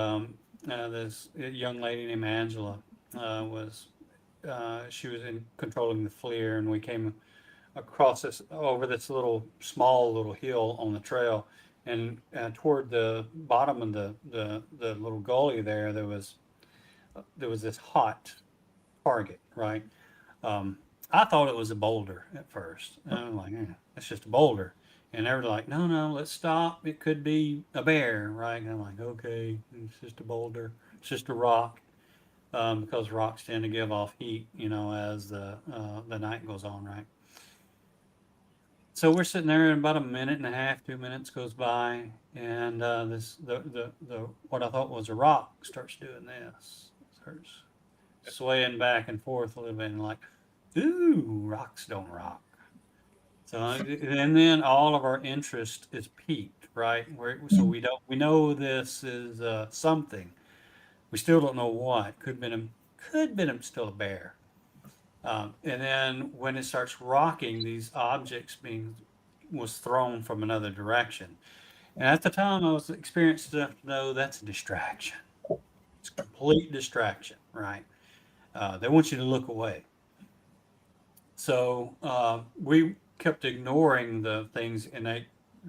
this young lady named Angela was she was in controlling the FLIR, and we came across this over this small little hill on the trail, and toward the bottom of the little gully there was this hot target, right? I thought it was a boulder at first. And I'm like, it's just a boulder. And they were like, no, no, let's stop. It could be a bear, right? And I'm like, okay, it's just a boulder. It's just a rock, because rocks tend to give off heat, as the night goes on, right? So we're sitting there, and about a minute and a half, 2 minutes goes by, and the what I thought was a rock starts doing this, starts swaying back and forth a little bit, and like, ooh, rocks don't rock. So, and then all of our interest is peaked, right? So we know this is something. We still don't know what. Could been still a bear. And then when it starts rocking, these objects was thrown from another direction. And at the time, I was experienced enough to know that's a distraction. It's a complete distraction, right? They want you to look away. So we kept ignoring the things and they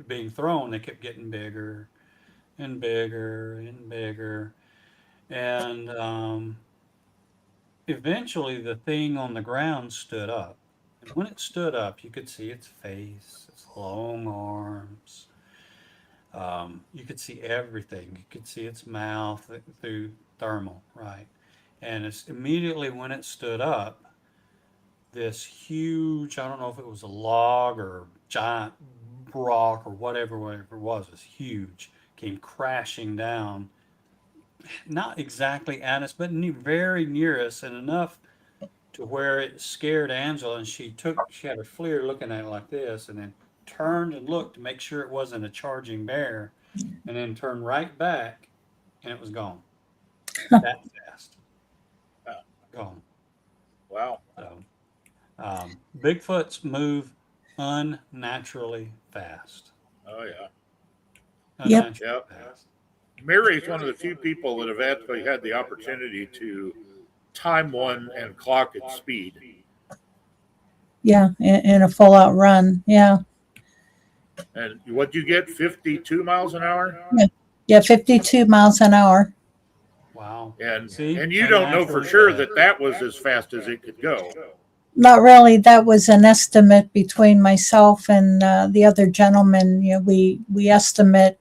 being thrown. They kept getting bigger and bigger and bigger. And eventually the thing on the ground stood up. And when it stood up, you could see its face, its long arms. You could see everything. You could see its mouth through thermal, right? And it's immediately when it stood up, this huge, I don't know if it was a log or giant rock or whatever it was huge, came crashing down, not exactly at us, but very near us, and enough to where it scared Angela, and she had her FLIR looking at it like this, and then turned and looked to make sure it wasn't a charging bear, and then turned right back, and it was gone. That fast. Gone. Wow. So, Bigfoots move unnaturally fast. Oh yeah. Unnaturally Yep. fast. Mary's one of the few people that have actually had the opportunity to time one and clock its speed. Yeah, in a full out run. Yeah. And what'd you get? 52 miles an hour? Yeah, 52 miles an hour. Wow. And See? and you don't know for sure that was as fast as it could go. Not really. That was an estimate between myself and the other gentleman. You know, we estimate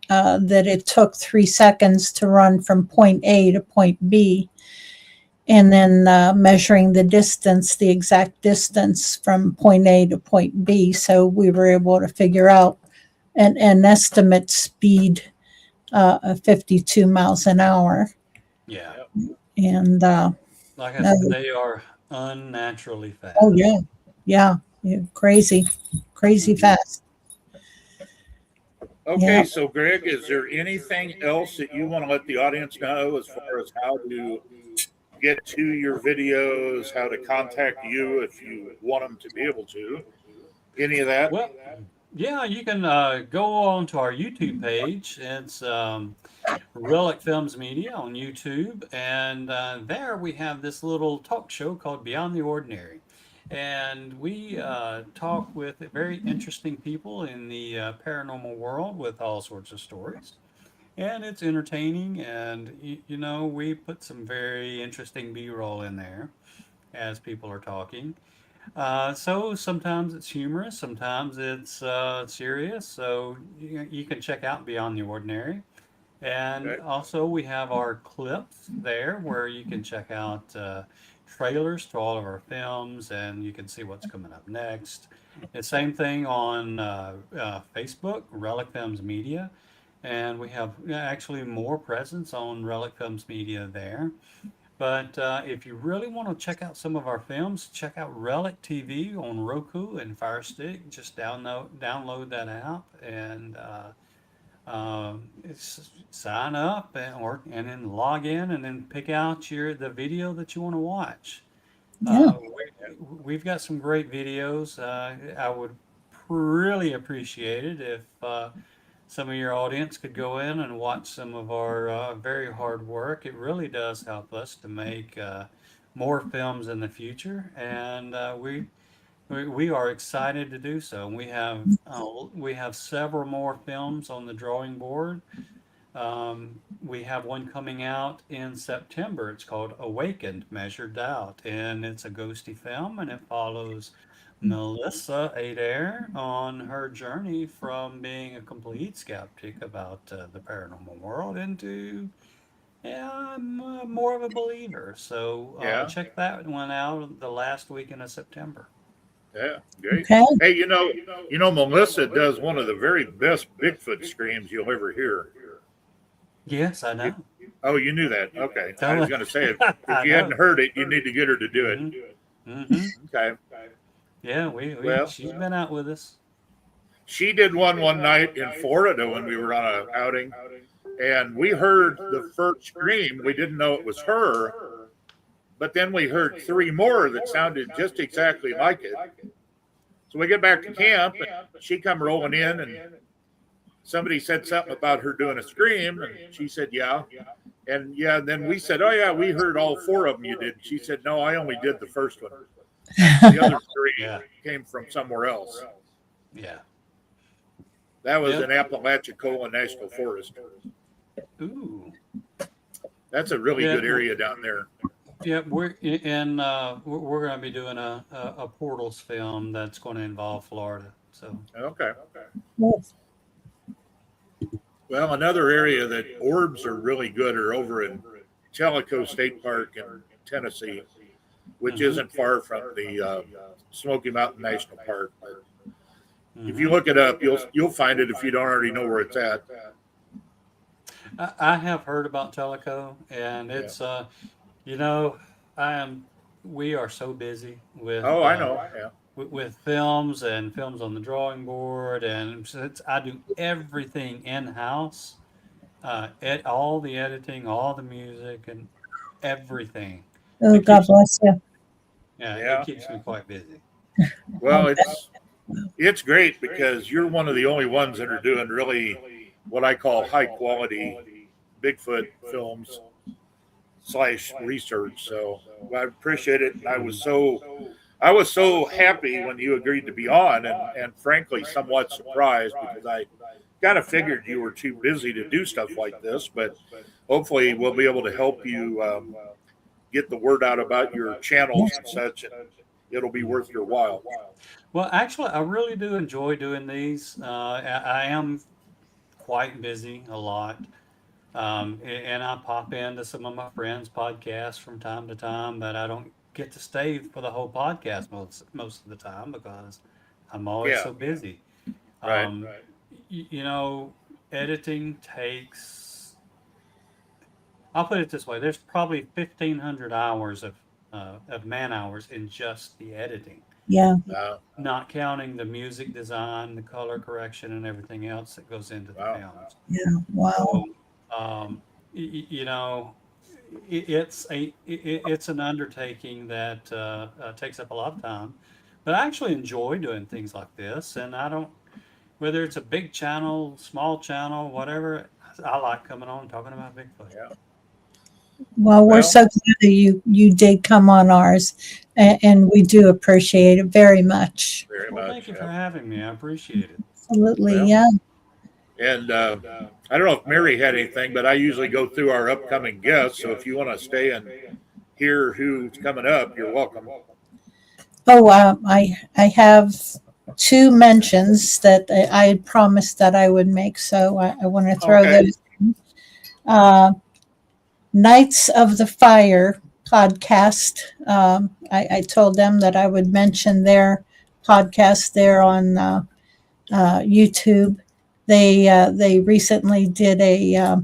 that it took 3 seconds to run from point A to point B, and then measuring the distance, the exact distance from point A to point B. So we were able to figure out an estimate speed of 52 miles an hour. Yeah. And Like I said, they are unnaturally fast. oh yeah, crazy fast. Okay, Yeah. so Greg, is there anything else that you want to let the audience know as far as how to get to your videos, how to contact you if you want them to be able to? Any of that? Well, yeah, you can go on to our YouTube page. It's Relic Films Media on YouTube, and there we have this little talk show called Beyond the Ordinary. And we talk with very interesting people in the paranormal world with all sorts of stories. And it's entertaining, and we put some very interesting B-roll in there as people are talking. So sometimes it's humorous, sometimes it's serious. So you can check out Beyond the Ordinary. And Okay. also we have our clips there where you can check out trailers to all of our films, and you can see what's coming up next. The same thing on Facebook, Relic Films Media. And we have actually more presence on Relic Films Media there. But if you really want to check out some of our films, check out Relic TV on Roku and Fire Stick. Just download that app and sign up and then log in and then pick out the video that you want to watch. Yeah. We've got some great videos. I would really appreciate it if some of your audience could go in and watch some of our very hard work. It really does help us to make more films in the future, and we are excited to do so. We have several more films on the drawing board. We have one coming out in September. It's called Awakened, Measured Out, and it's a ghosty film, and it follows Melissa Adair on her journey from being a complete skeptic about the paranormal world into more of a believer. So check that one out the last weekend of September. Yeah, great. Okay. Hey, you know, Melissa does one of the very best Bigfoot screams you'll ever hear. Yes, I know. Oh, you knew that? Okay. I was going to say, if you hadn't heard it, you need to get her to do it. Mm-hmm. Okay. Yeah, Well, she's been out with us. she did one night in Florida when we were on an outing, and we heard the first scream. We didn't know it was her, but then we heard three more that sounded just exactly like it. So we get back to camp, and she come rolling in, and somebody said something about her doing a scream, and she said, yeah. And yeah, and then we said, oh yeah, we heard all four of them you did. She said, no, I only did the first one. The other three came from somewhere else. Yeah. That was in Apalachicola National Forest. Ooh. That's a really good area down there. Yeah, we're going to be doing a Portals film that's going to involve Florida. So okay. Well, another area that Orbs are really good are over in Jellicoe State Park in Tennessee, which isn't far from the Smoky Mountain National Park. If you look it up, you'll find it if you don't already know where it's at. I have heard about Jellicoe, and it's we are so busy with I know. Yeah. With films and films on the drawing board, and since I do everything in-house, all the editing, all the music, and everything. Oh, God bless you. It keeps me quite busy. Well, it's great because you're one of the only ones that are doing really what I call high quality Bigfoot films / research. So I appreciate it. And I was so happy when you agreed to be on, and frankly somewhat surprised, because I kind of figured you were too busy to do stuff like this, but hopefully we'll be able to help you get the word out about your channels and such, and it'll be worth your while. Well, actually, I really do enjoy doing these. I am quite busy a lot. And I pop into some of my friends' podcasts from time to time, but I don't get to stay for the whole podcast most of the time because I'm always so busy. Right. Editing takes, I'll put it this way, there's probably 1,500 hours of man hours in just the editing. Yeah. Not counting the music design, the color correction, and everything else that goes into the films. Yeah. Wow. So, it's an undertaking that takes up a lot of time, but I actually enjoy doing things like this, and I don't, whether it's a big channel, small channel, whatever, I like coming on and talking about Bigfoot. Yeah. Well, we're so glad that you did come on ours, and we do appreciate it very much. Very much. Thank you for having me. I appreciate it. Absolutely, yeah. And I don't know if Mary had anything, but I usually go through our upcoming guests. So if you want to stay and hear who's coming up, you're welcome. Oh, I have two mentions that I had promised that I would make, so I want to throw those in. Knights of the Fire podcast. I told them that I would mention their podcast there on YouTube. They recently did a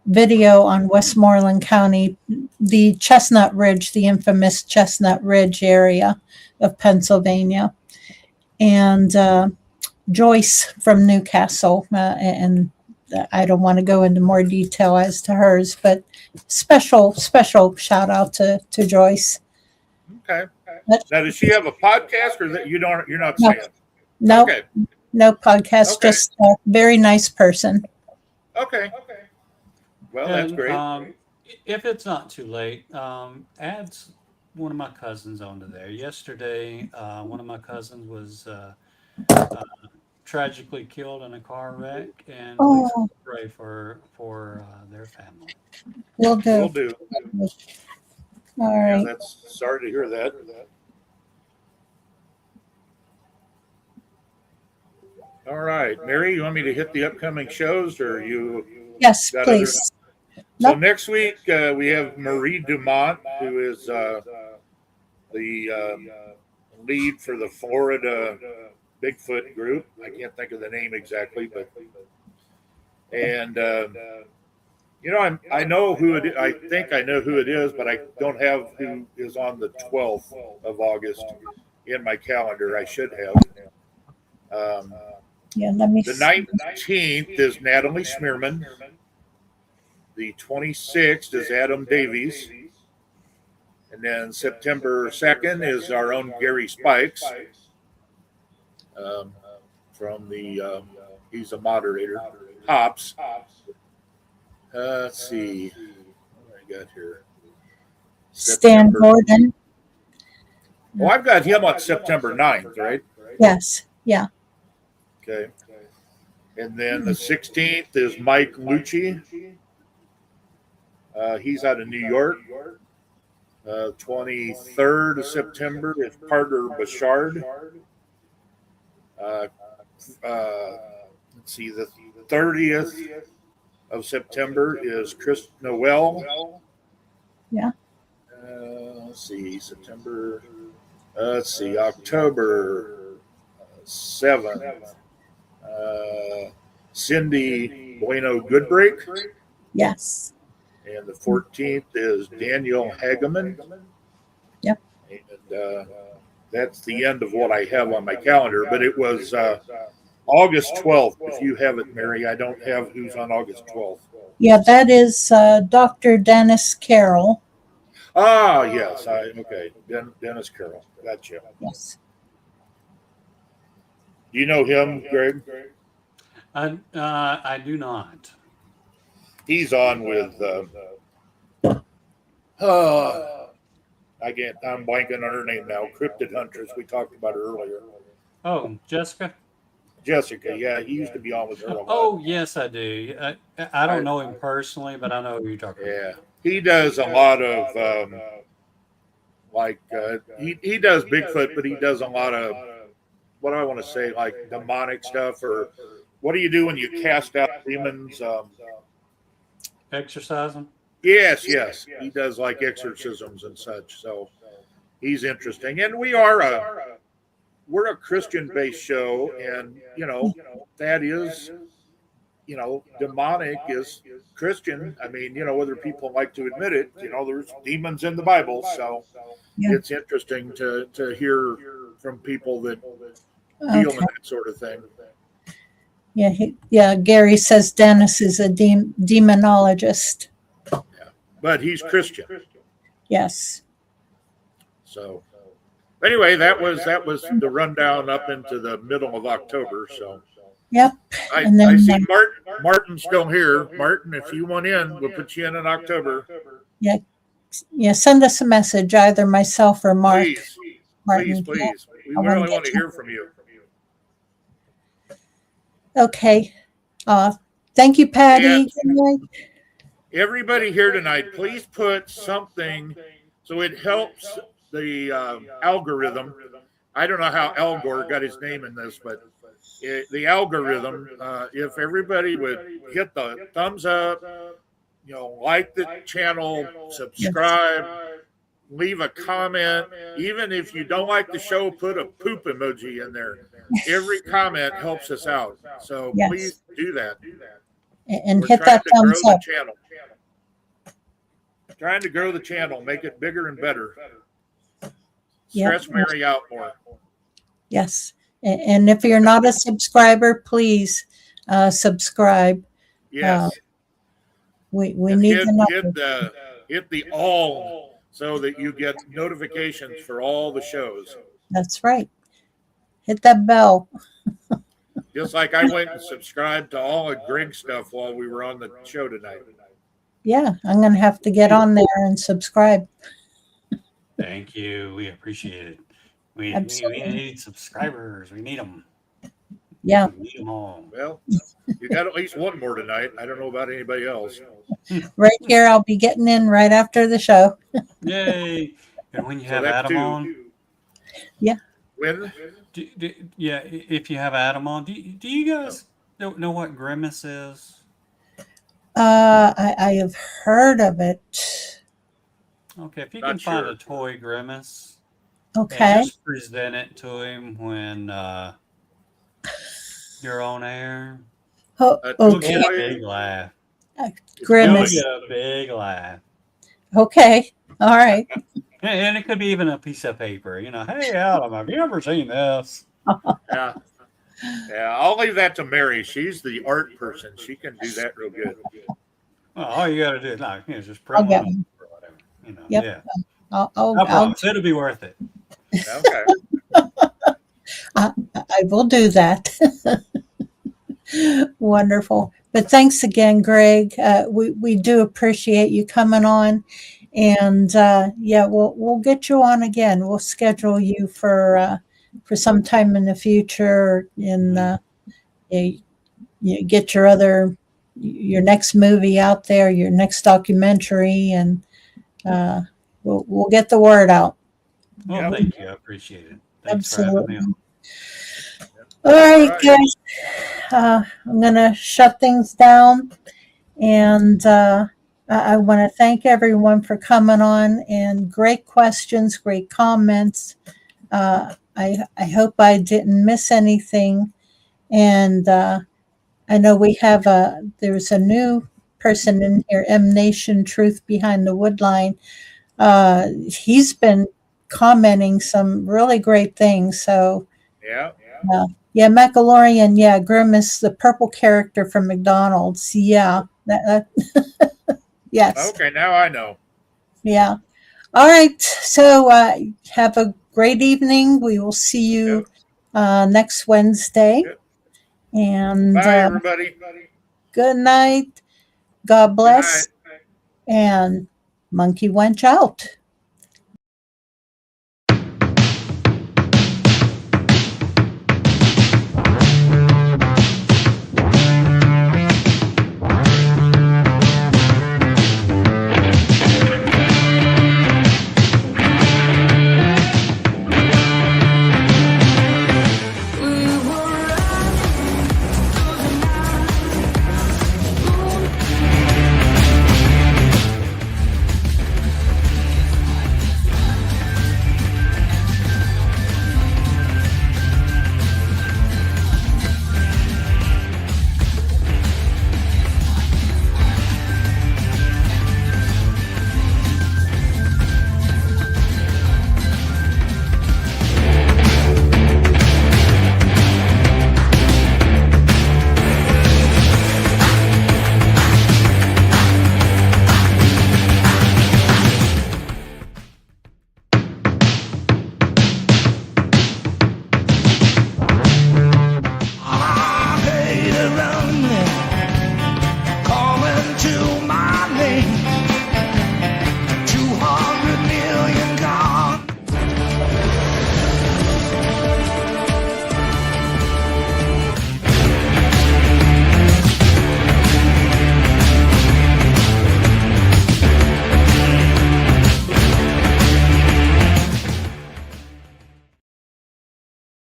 video on Westmoreland County, the Chestnut Ridge, the infamous Chestnut Ridge area of Pennsylvania, and Joyce from Newcastle, and I don't want to go into more detail as to hers, but special shout out to Joyce. Okay. Now, does she have a podcast, or that you're not no, saying? No, okay. No podcast. Okay. Just a very nice person. Okay. Well, that's great. If it's not too late, add one of my cousins onto there. Yesterday, one of my cousins was tragically killed in a car wreck, and please pray for their family. Will do. Will do. All right. Yeah, that's sorry to hear that. All right, Mary, you want me to hit the upcoming shows, or you? Yes, please. So next week we have Marie Dumont, who is the lead for the Florida Bigfoot group. I can't think of the name exactly, but I know who it is. I think I know who it is, but I don't have who is on the 12th of August. in my calendar. I should have. Let me The see. 19th is Natalie Smearman. The 26th is Adam Davies. And then September 2nd is our own Gary Spikes. From the, he's a moderator. Hops. Let's see. What do I got here? Stan Gordon. Well, I've got him on September 9th, right? Yes. Yeah. Okay. And then the 16th is Mike Lucci. He's out of New York. 23rd of September is Carter Bouchard. Let's see, the 30th of September is Chris Noel. Yeah. Let's see, September. Let's see, October 7th. Cindy Bueno Goodbreak. Yes. And the 14th is Daniel Hageman. Yep. And that's the end of what I have on my calendar. But it was August 12th. If you have it, Mary, I don't have who's on August 12th. Yeah, that is Dr. Dennis Carroll. Ah, yes. Okay. Dennis Carroll. Gotcha. Yes. Do you know him, Greg? I do not. He's on with I'm blanking on her name now. Cryptid Huntress. We talked about her earlier. Oh, Jessica? Jessica, yeah, he used to be on with her a lot. Oh, yes, I do. I don't know him personally, but I know who you're talking about. Yeah, he does a lot of he does Bigfoot, but he does a lot of what do I want to say, like demonic stuff, or what do you do when you cast out demons? Exercising? Yes, he does like exorcisms and such. So he's interesting, and we're a Christian-based show, and that is, demonic is Christian. I mean, whether people like to admit it, there's demons in the Bible, so it's interesting to hear from people that deal in that sort of thing. Yeah, Gary says Dennis is a demonologist. Yeah. But he's Christian. Yes. So anyway, that was the rundown up into the middle of October. So yep. I see Martin's still here. Martin, if you want in, we'll put you in October. Yeah. Send us a message, either myself or Mark. Please. Martin. Please. We really want to hear from you. Okay. Thank you, Patty. And everybody here tonight, please put something so it helps the algorithm. I don't know how Al Gore got his name in this, but the algorithm, if everybody would hit the thumbs up, like the channel, subscribe, leave a comment. Even if you don't like the show, put a poop emoji in there. Every comment helps us out. So please do that. And hit that thumbs up. Trying to grow the channel, make it bigger and better. Stress Mary out more. Yes. And if you're not a subscriber, please subscribe. Yes. We need hit the all so that you get notifications for all the shows. That's right. Hit that bell. Just like I went and subscribed to all of Greg's stuff while we were on the show tonight. Yeah, I'm going to have to get on there and subscribe. Thank you. We appreciate it. We need subscribers. We need them. Yeah. We need them all. Well, you got at least one more tonight. I don't know about anybody else. Right here, I'll be getting in right after the show. Yay. And when you have Adam on. Yeah. When? If you have Adam on, do you guys know what Grimace is? I have heard of it. Okay, if you can find a toy Grimace, okay, just present it to him when you're on air. Oh, You'll okay. get a big laugh. Grimace. You'll get a big laugh. Okay, all right. And it could be even a piece of paper. Hey, Adam, have you ever seen this? Yeah. Yeah, I'll leave that to Mary. She's the art person. She can do that real good. Well, all you got to do is just print I'll get one one. or whatever. Yep. Yeah. I'll, No promise. It'll be worth it. Okay. I will do that. Wonderful. But thanks again, Greg. We do appreciate you coming on, and we'll get you on again. We'll schedule you for some time in the future, and you get your next movie out there, your next documentary, and we'll get the word out. Well, thank you. I appreciate it. Thanks for having me on. All right, guys. I'm going to shut things down. And I want to thank everyone for coming on, and great questions, great comments. I hope I didn't miss anything. And I know there's a new person in here, M Nation Truth Behind the Woodline. He's been commenting some really great things. So yeah, Macalorian, yeah, Grimace, the purple character from McDonald's. Yeah, that yes. Okay, now I know. Yeah. All right. So have a great evening. We will see you next Wednesday. Yep. And bye, everybody. Good night. God bless. Good night. And Monkey Wench out.